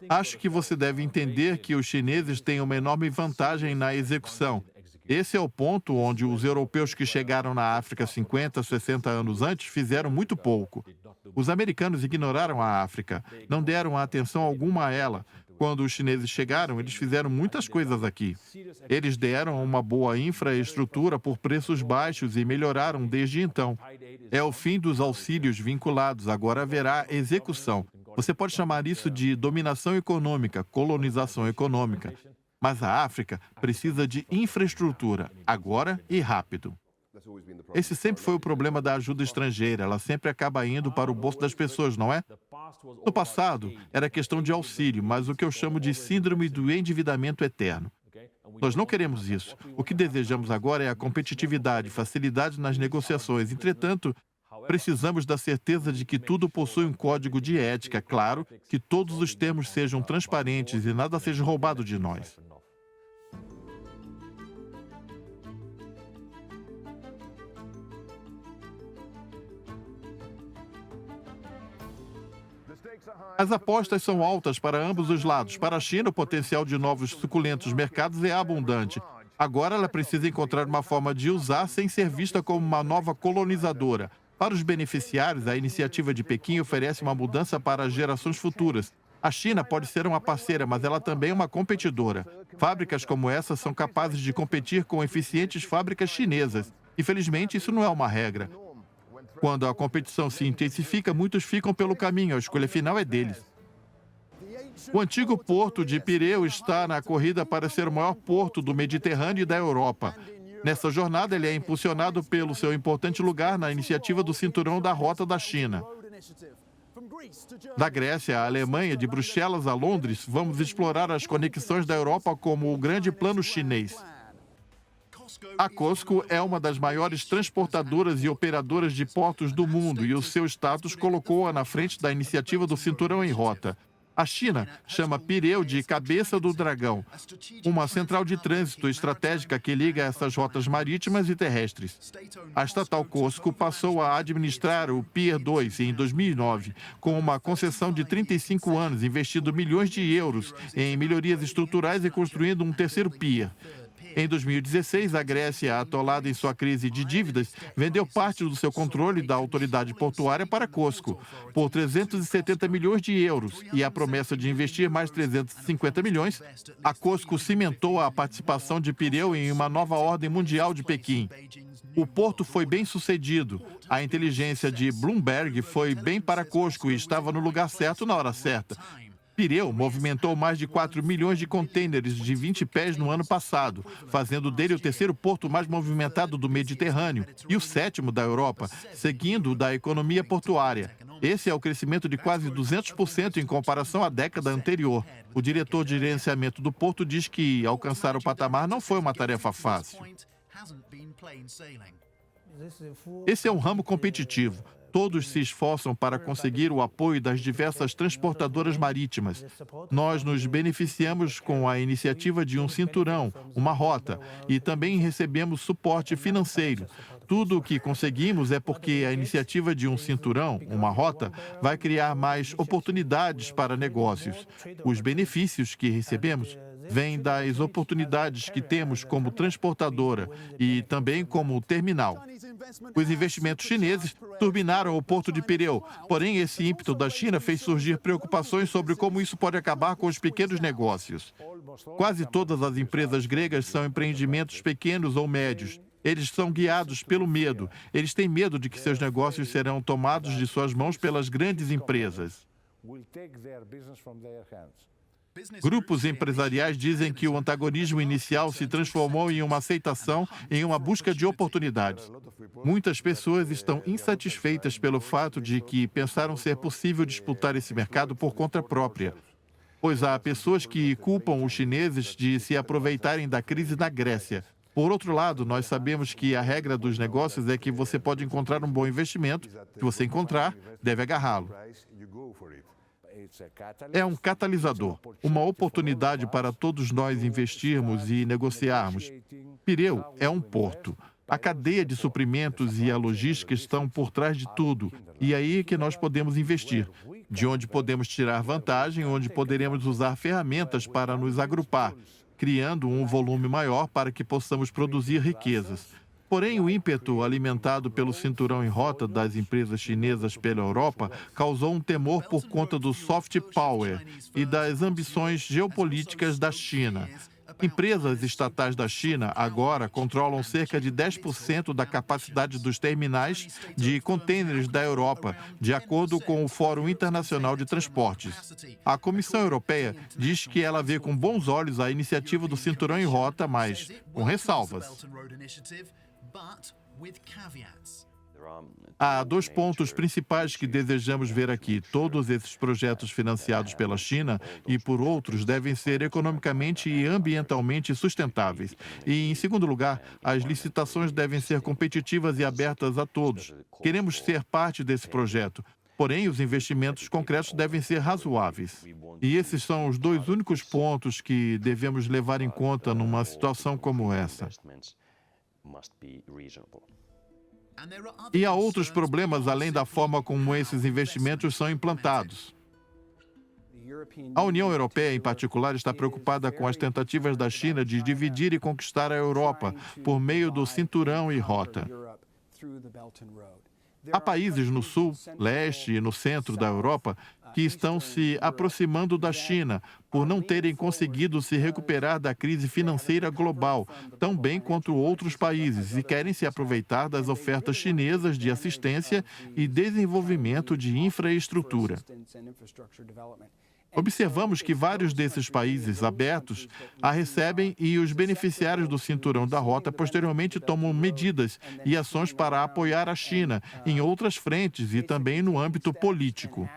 Acho que você deve entender que os chineses têm uma enorme vantagem na execução. Esse é o ponto onde os europeus que chegaram na África 50, 60 anos antes fizeram muito pouco. Os americanos ignoraram a África, não deram atenção alguma a ela. Quando os chineses chegaram, eles fizeram muitas coisas aqui. Eles deram uma boa infraestrutura por preços baixos e melhoraram desde então. É o fim dos auxílios vinculados, agora haverá execução. Você pode chamar isso de dominação econômica, colonização econômica. Mas a África precisa de infraestrutura, agora e rápido. Esse sempre foi o problema da ajuda estrangeira, ela sempre acaba indo para o bolso das pessoas, não é? No passado, era questão de auxílio, mas o que eu chamo de síndrome do endividamento eterno. Nós não queremos isso. O que desejamos agora é a competitividade, facilidade nas negociações. Entretanto, precisamos da certeza de que tudo possui um código de ética, claro, que todos os termos sejam transparentes e nada seja roubado de nós. As apostas são altas para ambos os lados. Para a China, o potencial de novos suculentos mercados é abundante. Agora ela precisa encontrar uma forma de usar sem ser vista como uma nova colonizadora. Para os beneficiários, a iniciativa de Pequim oferece uma mudança para as gerações futuras. A China pode ser uma parceira, mas ela também é uma competidora. Fábricas como essa são capazes de competir com eficientes fábricas chinesas. Infelizmente, isso não é uma regra. Quando a competição se intensifica, muitos ficam pelo caminho, a escolha final é deles. O antigo porto de Pireu está na corrida para ser o maior porto do Mediterrâneo e da Europa. Nessa jornada, ele é impulsionado pelo seu importante lugar na iniciativa do Cinturão da Rota da China. Da Grécia à Alemanha, de Bruxelas a Londres, vamos explorar as conexões da Europa como o grande plano chinês. A COSCO é uma das maiores transportadoras e operadoras de portos do mundo e o seu status colocou-a na frente da iniciativa do Cinturão em Rota. A China chama Pireu de cabeça do dragão, uma central de trânsito estratégica que liga essas rotas marítimas e terrestres. A estatal COSCO passou a administrar o Pier 2 em 2009, com uma concessão de 35 anos, investindo milhões de euros em melhorias estruturais e construindo um terceiro pier. Em 2016, a Grécia, atolada em sua crise de dívidas, vendeu parte do seu controle da autoridade portuária para a COSCO, por 370 milhões de euros, e a promessa de investir mais 350 milhões, a COSCO cimentou a participação de Pireu em uma nova ordem mundial de Pequim. O porto foi bem sucedido. A inteligência de Bloomberg foi bem para a COSCO e estava no lugar certo na hora certa. Pireu movimentou mais de 4 milhões de contêineres de 20 pés no ano passado, fazendo dele o terceiro porto mais movimentado do Mediterrâneo e o sétimo da Europa, seguindo o da economia portuária. Esse é o crescimento de quase 200% em comparação à década anterior. O diretor de gerenciamento do porto diz que alcançar o patamar não foi uma tarefa fácil. Esse é um ramo competitivo. Todos se esforçam para conseguir o apoio das diversas transportadoras marítimas. Nós nos beneficiamos com a iniciativa de um cinturão, uma rota, e também recebemos suporte financeiro. Tudo o que conseguimos é porque a iniciativa de um cinturão, uma rota, vai criar mais oportunidades para negócios. Os benefícios que recebemos vêm das oportunidades que temos como transportadora e também como terminal. Os investimentos chineses turbinaram o porto de Pireu, porém esse ímpeto da China fez surgir preocupações sobre como isso pode acabar com os pequenos negócios. Quase todas as empresas gregas são empreendimentos pequenos ou médios. Eles são guiados pelo medo. Eles têm medo de que seus negócios serão tomados de suas mãos pelas grandes empresas. Grupos empresariais dizem que o antagonismo inicial se transformou em uma aceitação, em uma busca de oportunidades. Muitas pessoas estão insatisfeitas pelo fato de que pensaram ser possível disputar esse mercado por conta própria, pois há pessoas que culpam os chineses de se aproveitarem da crise na Grécia. Por outro lado, nós sabemos que a regra dos negócios é que você pode encontrar um bom investimento. Se você encontrar, deve agarrá-lo. É um catalisador, uma oportunidade para todos nós investirmos e negociarmos. Pireu é um porto. A cadeia de suprimentos e a logística estão por trás de tudo. E é aí que nós podemos investir, de onde podemos tirar vantagem, onde poderemos usar ferramentas para nos agrupar, criando um volume maior para que possamos produzir riquezas. Porém, o ímpeto alimentado pelo cinturão em rota das empresas chinesas pela Europa causou um temor por conta do soft power e das ambições geopolíticas da China. Empresas estatais da China agora controlam cerca de 10% da capacidade dos terminais de contêineres da Europa, de acordo com o Fórum Internacional de Transportes. A Comissão Europeia diz que ela vê com bons olhos a iniciativa do cinturão em rota, mas com ressalvas. Há dois pontos principais que desejamos ver aqui. Todos esses projetos financiados pela China e por outros devem ser economicamente e ambientalmente sustentáveis. E, em segundo lugar, as licitações devem ser competitivas e abertas a todos. Queremos ser parte desse projeto. Porém, os investimentos concretos devem ser razoáveis. E esses são os dois únicos pontos que devemos levar em conta numa situação como essa. E há outros problemas além da forma como esses investimentos são implantados. A União Europeia, em particular, está preocupada com as tentativas da China de dividir e conquistar a Europa por meio do cinturão e rota. Há países no sul, leste e no centro da Europa que estão se aproximando da China por não terem conseguido se recuperar da crise financeira global, tão bem quanto outros países, e querem se aproveitar das ofertas chinesas de assistência e desenvolvimento de infraestrutura. Observamos que vários desses países abertos a recebem e os beneficiários do cinturão da rota posteriormente tomam medidas e ações para apoiar a China em outras frentes e também no âmbito político.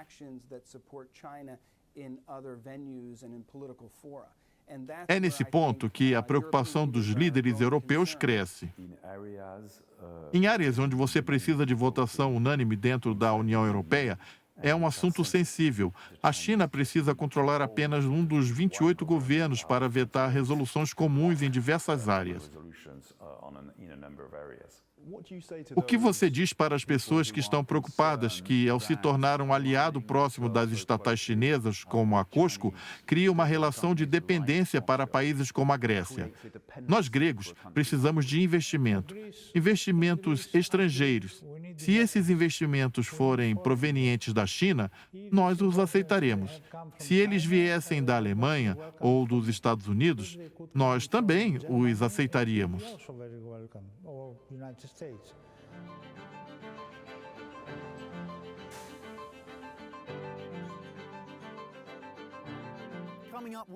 É nesse ponto que a preocupação dos líderes europeus cresce. Em áreas onde você precisa de votação unânime dentro da União Europeia, é um assunto sensível. A China precisa controlar apenas um dos 28 governos para vetar resoluções comuns em diversas áreas. O que você diz para as pessoas que estão preocupadas que, ao se tornar um aliado próximo das estatais chinesas, como a COSCO, cria uma relação de dependência para países como a Grécia? Nós, gregos, precisamos de investimentos estrangeiros. Se esses investimentos forem provenientes da China, nós os aceitaremos. Se eles viessem da Alemanha ou dos Estados Unidos, nós também os aceitaríamos.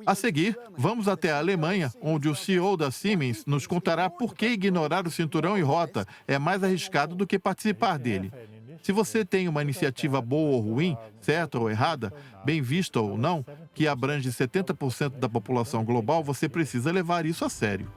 A seguir, vamos até a Alemanha, onde o CEO da Siemens nos contará por que ignorar o cinturão e rota é mais arriscado do que participar dele. Se você tem uma iniciativa boa ou ruim, certa ou errada, bem vista ou não, que abrange 70% da população global, você precisa levar isso a sério.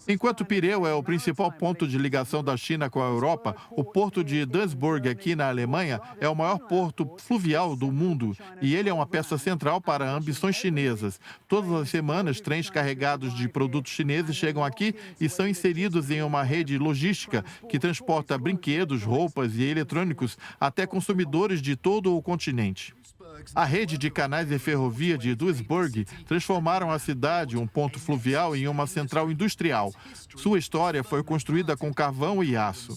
Enquanto Pireu é o principal ponto de ligação da China com a Europa, o porto de Duisburg, aqui na Alemanha, é o maior porto fluvial do mundo e ele é uma peça central para ambições chinesas. Todas as semanas, trens carregados de produtos chineses chegam aqui e são inseridos em uma rede logística que transporta brinquedos, roupas e eletrônicos até consumidores de todo o continente. A rede de canais e ferrovia de Duisburg transformaram a cidade, um ponto fluvial, em uma central industrial. Sua história foi construída com carvão e aço.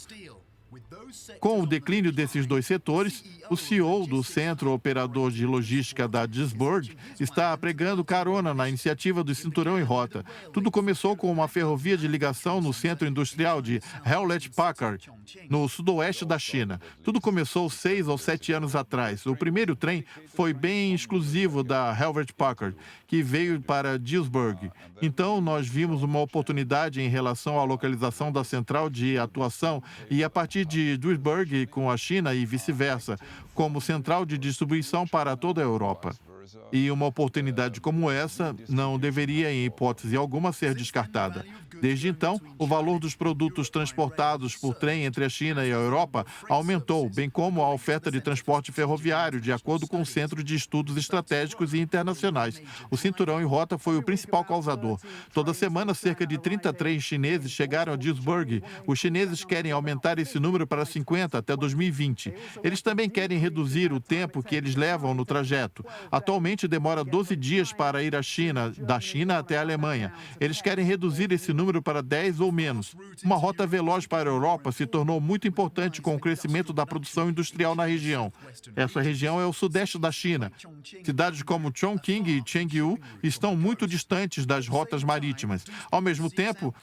Com o declínio desses dois setores, o CEO do Centro Operador de Logística da Duisburg está pregando carona na iniciativa do Cinturão e Rota. Tudo começou com uma ferrovia de ligação no centro industrial de Hewlett-Packard, no sudoeste da China. Tudo começou 6 ou 7 anos atrás. O primeiro trem foi bem exclusivo da Hewlett-Packard, que veio para Duisburg. Então, nós vimos uma oportunidade em relação à localização da central de atuação e, a partir de Duisburg com a China e vice-versa, como central de distribuição para toda a Europa. E uma oportunidade como essa não deveria, em hipótese alguma, ser descartada. Desde então, o valor dos produtos transportados por trem entre a China e a Europa aumentou, bem como a oferta de transporte ferroviário, de acordo com o Centro de Estudos Estratégicos e Internacionais. O cinturão e rota foi o principal causador. Toda semana, cerca de 30 trens chineses chegaram a Duisburg. Os chineses querem aumentar esse número para 50 até 2020. Eles também querem reduzir o tempo que eles levam no trajeto. Atualmente, demora 12 dias para ir à China, da China até a Alemanha. Eles querem reduzir esse número para 10 ou menos. Uma rota veloz para a Europa se tornou muito importante com o crescimento da produção industrial na região. Essa região é o sudeste da China. Cidades como Chongqing e Chengdu estão muito distantes das rotas marítimas. Ao mesmo tempo,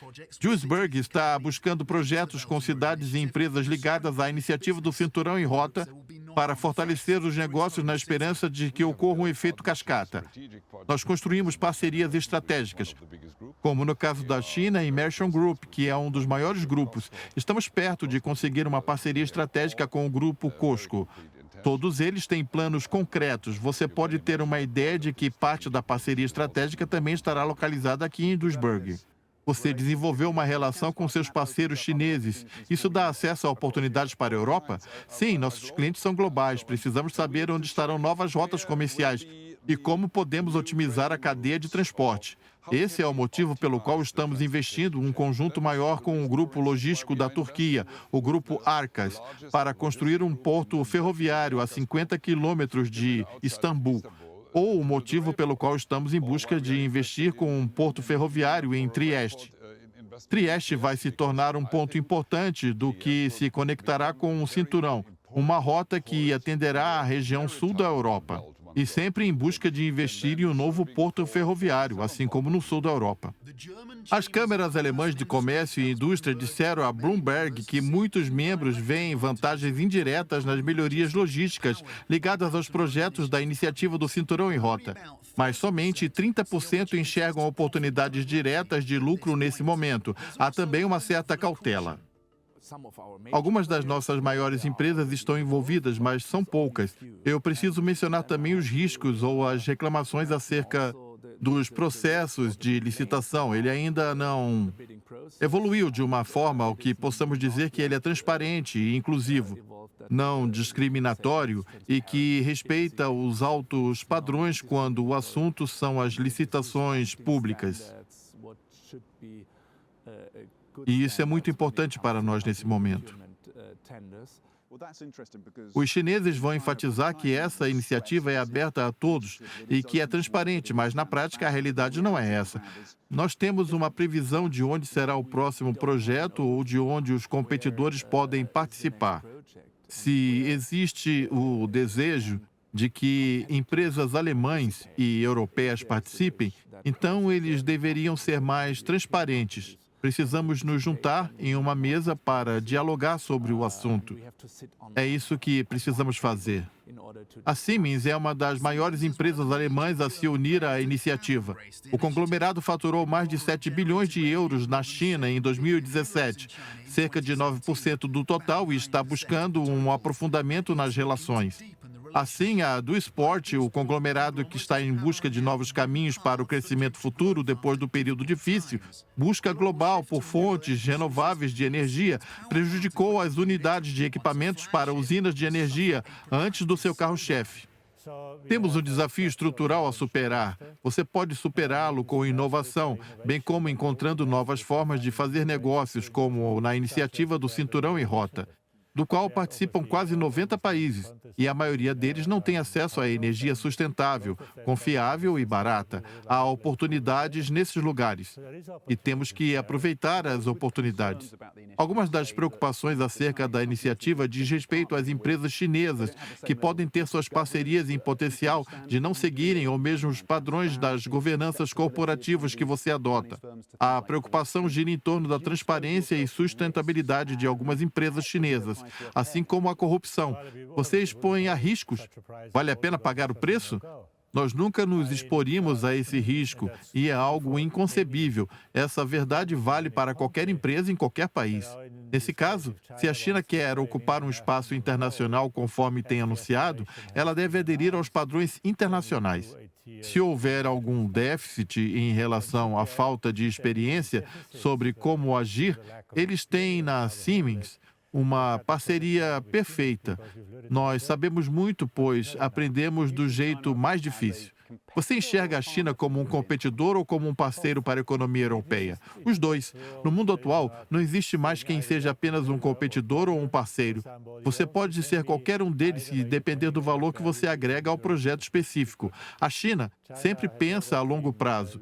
Duisburg está buscando projetos com cidades e empresas ligadas à iniciativa do Cinturão e Rota para fortalecer os negócios na esperança de que ocorra um efeito cascata. Nós construímos parcerias estratégicas, como no caso da China e Merchant Group, que é um dos maiores grupos. Estamos perto de conseguir uma parceria estratégica com o grupo COSCO. Todos eles têm planos concretos. Você pode ter uma ideia de que parte da parceria estratégica também estará localizada aqui em Duisburg. Você desenvolveu uma relação com seus parceiros chineses. Isso dá acesso a oportunidades para a Europa? Sim, nossos clientes são globais. Precisamos saber onde estarão novas rotas comerciais e como podemos otimizar a cadeia de transporte. Esse é o motivo pelo qual estamos investindo um conjunto maior com o grupo logístico da Turquia, o grupo Arkas, para construir um porto ferroviário a 50 quilômetros de Istambul. Ou o motivo pelo qual estamos em busca de investir com um porto ferroviário em Trieste. Trieste vai se tornar um ponto importante do que se conectará com o cinturão, uma rota que atenderá a região sul da Europa. E sempre em busca de investir em um novo porto ferroviário, assim como no sul da Europa. As câmaras alemãs de comércio e indústria disseram a Bloomberg que muitos membros veem vantagens indiretas nas melhorias logísticas ligadas aos projetos da iniciativa do Cinturão e Rota. Mas somente 30% enxergam oportunidades diretas de lucro nesse momento. Há também uma certa cautela. Algumas das nossas maiores empresas estão envolvidas, mas são poucas. Eu preciso mencionar também os riscos ou as reclamações acerca dos processos de licitação. Ele ainda não evoluiu de uma forma ao que possamos dizer que ele é transparente e inclusivo, não discriminatório e que respeita os altos padrões quando o assunto são as licitações públicas. E isso é muito importante para nós nesse momento. Os chineses vão enfatizar que essa iniciativa é aberta a todos e que é transparente, mas na prática a realidade não é essa. Nós temos uma previsão de onde será o próximo projeto ou de onde os competidores podem participar. Se existe o desejo de que empresas alemãs e europeias participem, então eles deveriam ser mais transparentes. Precisamos nos juntar em uma mesa para dialogar sobre o assunto. É isso que precisamos fazer. A Siemens é uma das maiores empresas alemãs a se unir à iniciativa. O conglomerado faturou mais de 7 bilhões de euros na China em 2017, cerca de 9% do total, e está buscando um aprofundamento nas relações. Assim, a do Sport, o conglomerado que está em busca de novos caminhos para o crescimento futuro depois do período difícil, busca global por fontes renováveis de energia, prejudicou as unidades de equipamentos para usinas de energia antes do seu carro-chefe. Temos um desafio estrutural a superar. Você pode superá-lo com inovação, bem como encontrando novas formas de fazer negócios, como na iniciativa do Cinturão e Rota, do qual participam quase 90 países, e a maioria deles não tem acesso à energia sustentável, confiável e barata. Há oportunidades nesses lugares, e temos que aproveitar as oportunidades. Algumas das preocupações acerca da iniciativa diz respeito às empresas chinesas, que podem ter suas parcerias em potencial de não seguirem ou mesmo os padrões das governanças corporativas que você adota. A preocupação gira em torno da transparência e sustentabilidade de algumas empresas chinesas, assim como a corrupção. Você expõe a riscos. Vale a pena pagar o preço? Nós nunca nos exporíamos a esse risco e é algo inconcebível. Essa verdade vale para qualquer empresa em qualquer país. Nesse caso, se a China quer ocupar um espaço internacional conforme tem anunciado, ela deve aderir aos padrões internacionais. Se houver algum déficit em relação à falta de experiência sobre como agir, eles têm na Siemens uma parceria perfeita. Nós sabemos muito, pois aprendemos do jeito mais difícil. Você enxerga a China como um competidor ou como um parceiro para a economia europeia? Os dois. No mundo atual, não existe mais quem seja apenas um competidor ou um parceiro. Você pode ser qualquer um deles e depender do valor que você agrega ao projeto específico. A China sempre pensa a longo prazo.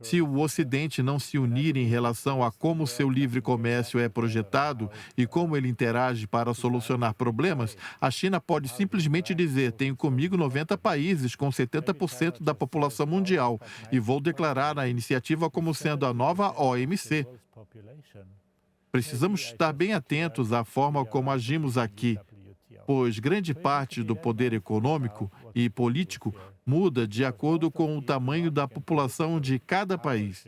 Se o Ocidente não se unir em relação a como seu livre comércio é projetado e como ele interage para solucionar problemas, a China pode simplesmente dizer: tenho comigo 90 países com 70% da população mundial e vou declarar a iniciativa como sendo a nova OMC. Precisamos estar bem atentos à forma como agimos aqui, pois grande parte do poder econômico e político muda de acordo com o tamanho da população de cada país.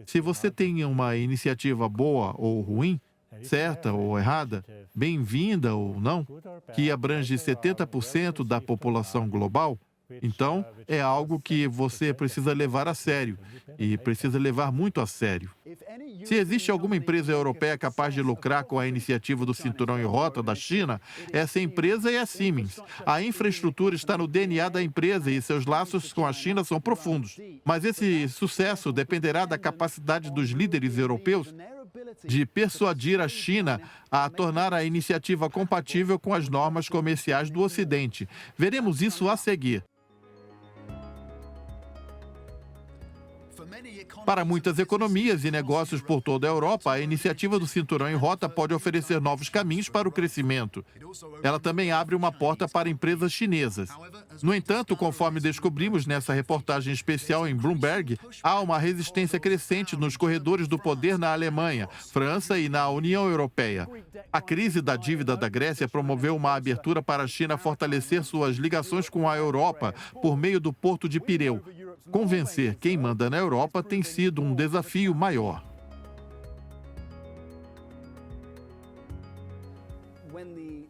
Se você tem uma iniciativa boa ou ruim, certa ou errada, bem-vinda ou não, que abrange 70% da população global, então é algo que você precisa levar a sério, e precisa levar muito a sério. Se existe alguma empresa europeia capaz de lucrar com a iniciativa do Cinturão e Rota da China, essa empresa é a Siemens. A infraestrutura está no DNA da empresa e seus laços com a China são profundos. Mas esse sucesso dependerá da capacidade dos líderes europeus de persuadir a China a tornar a iniciativa compatível com as normas comerciais do Ocidente. Veremos isso a seguir. Para muitas economias e negócios por toda a Europa, a iniciativa do Cinturão em Rota pode oferecer novos caminhos para o crescimento. Ela também abre uma porta para empresas chinesas. No entanto, conforme descobrimos nessa reportagem especial em Bloomberg, há uma resistência crescente nos corredores do poder na Alemanha, França e na União Europeia. A crise da dívida da Grécia promoveu uma abertura para a China fortalecer suas ligações com a Europa por meio do Porto de Pireu. Convencer quem manda na Europa tem sido um desafio maior.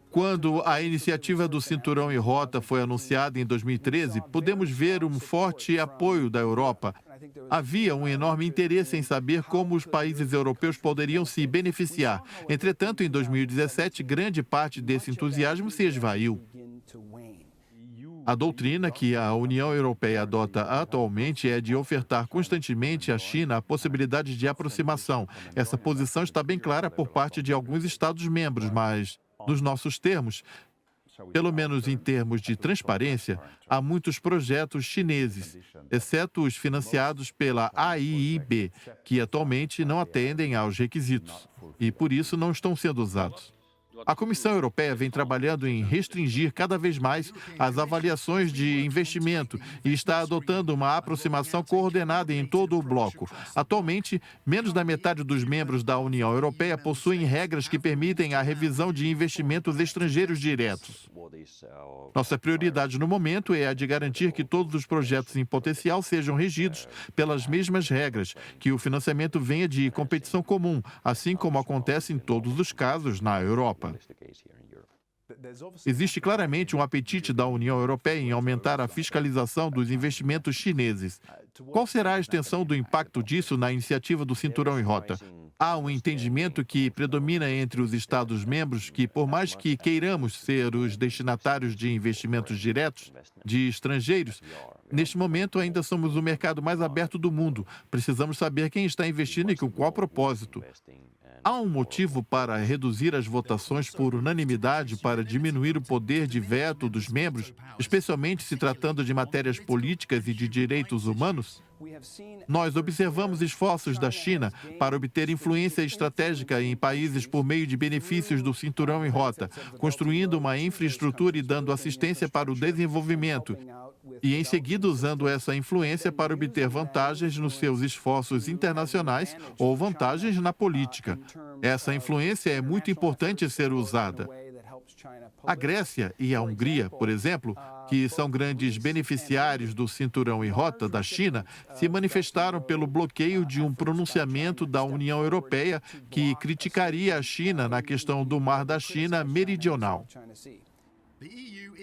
Quando a iniciativa do Cinturão e Rota foi anunciada em 2013, pudemos ver um forte apoio da Europa. Havia um enorme interesse em saber como os países europeus poderiam se beneficiar. Entretanto, em 2017, grande parte desse entusiasmo se esvaiu. A doutrina que a União Europeia adota atualmente é de ofertar constantemente à China a possibilidade de aproximação. Essa posição está bem clara por parte de alguns Estados-membros, mas, nos nossos termos, pelo menos em termos de transparência, há muitos projetos chineses, exceto os financiados pela AIIB, que atualmente não atendem aos requisitos e, por isso, não estão sendo usados. A Comissão Europeia vem trabalhando em restringir cada vez mais as avaliações de investimento e está adotando uma aproximação coordenada em todo o bloco. Atualmente, menos da metade dos membros da União Europeia possuem regras que permitem a revisão de investimentos estrangeiros diretos. Nossa prioridade no momento é a de garantir que todos os projetos em potencial sejam regidos pelas mesmas regras, que o financiamento venha de competição comum, assim como acontece em todos os casos na Europa. Existe claramente um apetite da União Europeia em aumentar a fiscalização dos investimentos chineses. Qual será a extensão do impacto disso na iniciativa do Cinturão e Rota? Há um entendimento que predomina entre os Estados-membros que, por mais que queiramos ser os destinatários de investimentos diretos de estrangeiros, neste momento ainda somos o mercado mais aberto do mundo. Precisamos saber quem está investindo e com qual propósito. Há um motivo para reduzir as votações por unanimidade para diminuir o poder de veto dos membros, especialmente se tratando de matérias políticas e de direitos humanos? Nós observamos esforços da China para obter influência estratégica em países por meio de benefícios do Cinturão e Rota, construindo uma infraestrutura e dando assistência para o desenvolvimento, e em seguida usando essa influência para obter vantagens nos seus esforços internacionais ou vantagens na política. Essa influência é muito importante ser usada. A Grécia e a Hungria, por exemplo, que são grandes beneficiários do Cinturão e Rota da China, se manifestaram pelo bloqueio de um pronunciamento da União Europeia que criticaria a China na questão do Mar da China Meridional.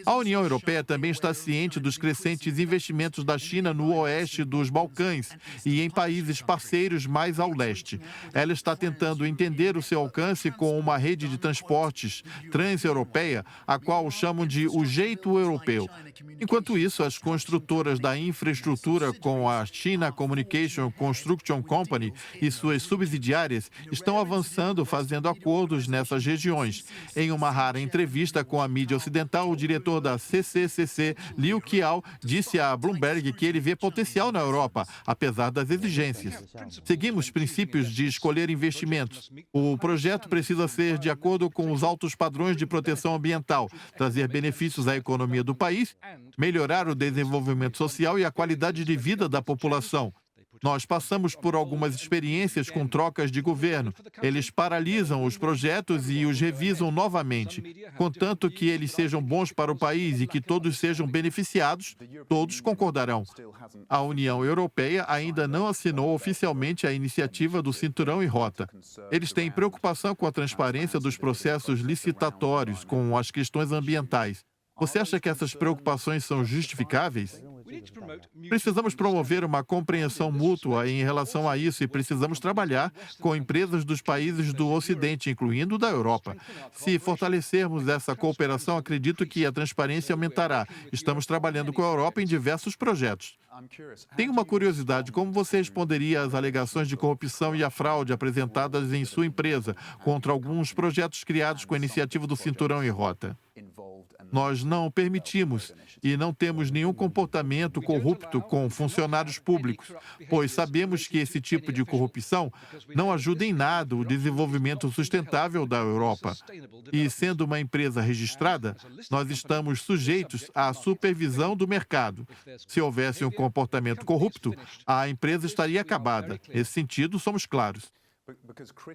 A União Europeia também está ciente dos crescentes investimentos da China no oeste dos Balcãs e em países parceiros mais ao leste. Ela está tentando entender o seu alcance com uma rede de transportes transeuropeia, a qual chamam de o jeito europeu. Enquanto isso, as construtoras da infraestrutura, com a China Communication Construction Company e suas subsidiárias, estão avançando fazendo acordos nessas regiões. Em uma rara entrevista com a mídia ocidental, o diretor da CCCC, Liu Qiao, disse a Bloomberg que ele vê potencial na Europa, apesar das exigências. Seguimos princípios de escolher investimentos. O projeto precisa ser de acordo com os altos padrões de proteção ambiental, trazer benefícios à economia do país, melhorar o desenvolvimento social e a qualidade de vida da população. Nós passamos por algumas experiências com trocas de governo. Eles paralisam os projetos e os revisam novamente. Contanto que eles sejam bons para o país e que todos sejam beneficiados, todos concordarão. A União Europeia ainda não assinou oficialmente a iniciativa do Cinturão e Rota. Eles têm preocupação com a transparência dos processos licitatórios, com as questões ambientais. Você acha que essas preocupações são justificáveis? Precisamos promover uma compreensão mútua em relação a isso e precisamos trabalhar com empresas dos países do Ocidente, incluindo da Europa. Se fortalecermos essa cooperação, acredito que a transparência aumentará. Estamos trabalhando com a Europa em diversos projetos. Tenho uma curiosidade, como você responderia às alegações de corrupção e à fraude apresentadas em sua empresa contra alguns projetos criados com a iniciativa do Cinturão e Rota? Nós não permitimos e não temos nenhum comportamento corrupto com funcionários públicos, pois sabemos que esse tipo de corrupção não ajuda em nada o desenvolvimento sustentável da Europa. E, sendo uma empresa registrada, nós estamos sujeitos à supervisão do mercado. Se houvesse um comportamento corrupto, a empresa estaria acabada. Nesse sentido, somos claros.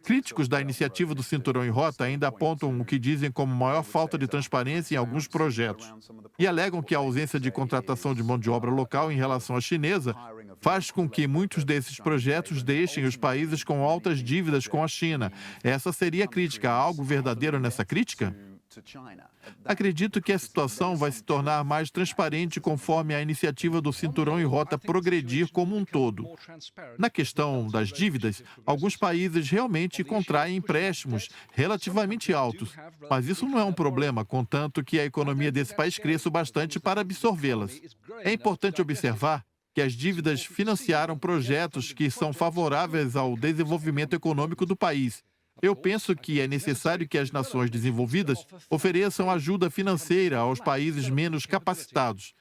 Críticos da iniciativa do Cinturão e Rota ainda apontam o que dizem como maior falta de transparência em alguns projetos e alegam que a ausência de contratação de mão de obra local em relação à chinesa faz com que muitos desses projetos deixem os países com altas dívidas com a China. Essa seria a crítica. Há algo verdadeiro nessa crítica? Acredito que a situação vai se tornar mais transparente conforme a iniciativa do Cinturão e Rota progredir como um todo. Na questão das dívidas, alguns países realmente contraem empréstimos relativamente altos, mas isso não é um problema, contanto que a economia desse país cresça bastante para absorvê-las. É importante observar que as dívidas financiaram projetos que são favoráveis ao desenvolvimento econômico do país. Eu penso que é necessário que as nações desenvolvidas ofereçam ajuda financeira aos países menos capacitados.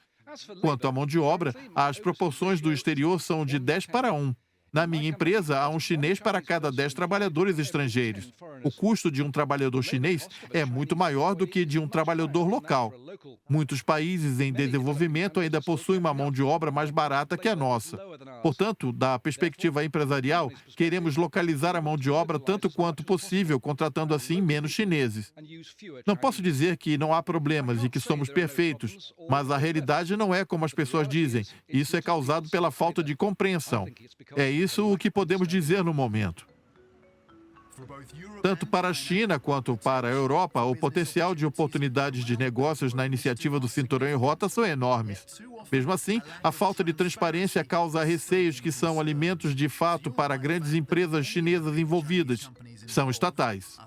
Quanto à mão de obra, as proporções do exterior são de 10 para 1. Na minha empresa, há um chinês para cada 10 trabalhadores estrangeiros. O custo de um trabalhador chinês é muito maior do que de um trabalhador local. Muitos países em desenvolvimento ainda possuem uma mão de obra mais barata que a nossa. Portanto, da perspectiva empresarial, queremos localizar a mão de obra tanto quanto possível, contratando assim menos chineses. Não posso dizer que não há problemas e que somos perfeitos, mas a realidade não é como as pessoas dizem. Isso é causado pela falta de compreensão. É isso o que podemos dizer no momento. Tanto para a China quanto para a Europa, o potencial de oportunidades de negócios na iniciativa do Cinturão e Rota são enormes. Mesmo assim, a falta de transparência causa receios que são alimentos de fato para grandes empresas chinesas envolvidas. São estatais.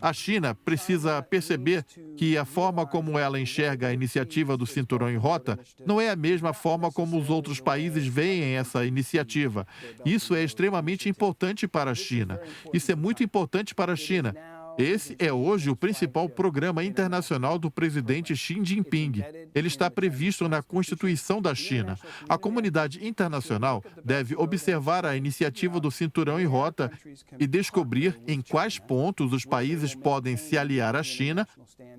A China precisa perceber que a forma como ela enxerga a iniciativa do Cinturão e Rota não é a mesma forma como os outros países veem essa iniciativa. Isso é extremamente importante para a China. Isso é muito importante para a China. Esse é hoje o principal programa internacional do presidente Xi Jinping. Ele está previsto na Constituição da China. A comunidade internacional deve observar a iniciativa do Cinturão e Rota e descobrir em quais pontos os países podem se aliar à China,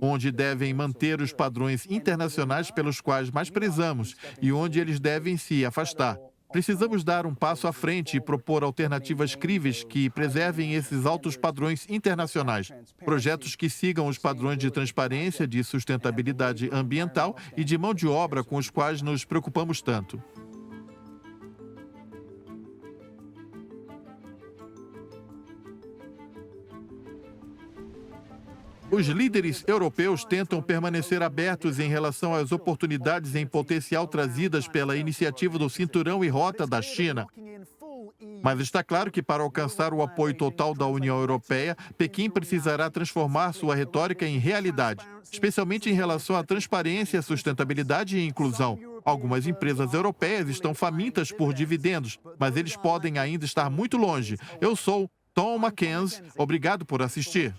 onde devem manter os padrões internacionais pelos quais mais prezamos e onde eles devem se afastar. Precisamos dar um passo à frente e propor alternativas críveis que preservem esses altos padrões internacionais. Projetos que sigam os padrões de transparência, de sustentabilidade ambiental e de mão de obra com os quais nos preocupamos tanto. Os líderes europeus tentam permanecer abertos em relação às oportunidades em potencial trazidas pela iniciativa do Cinturão e Rota da China. Mas está claro que, para alcançar o apoio total da União Europeia, Pequim precisará transformar sua retórica em realidade, especialmente em relação à transparência, sustentabilidade e inclusão. Algumas empresas europeias estão famintas por dividendos, mas eles podem ainda estar muito longe. Eu sou Tom Mackenzie. Obrigado por assistir.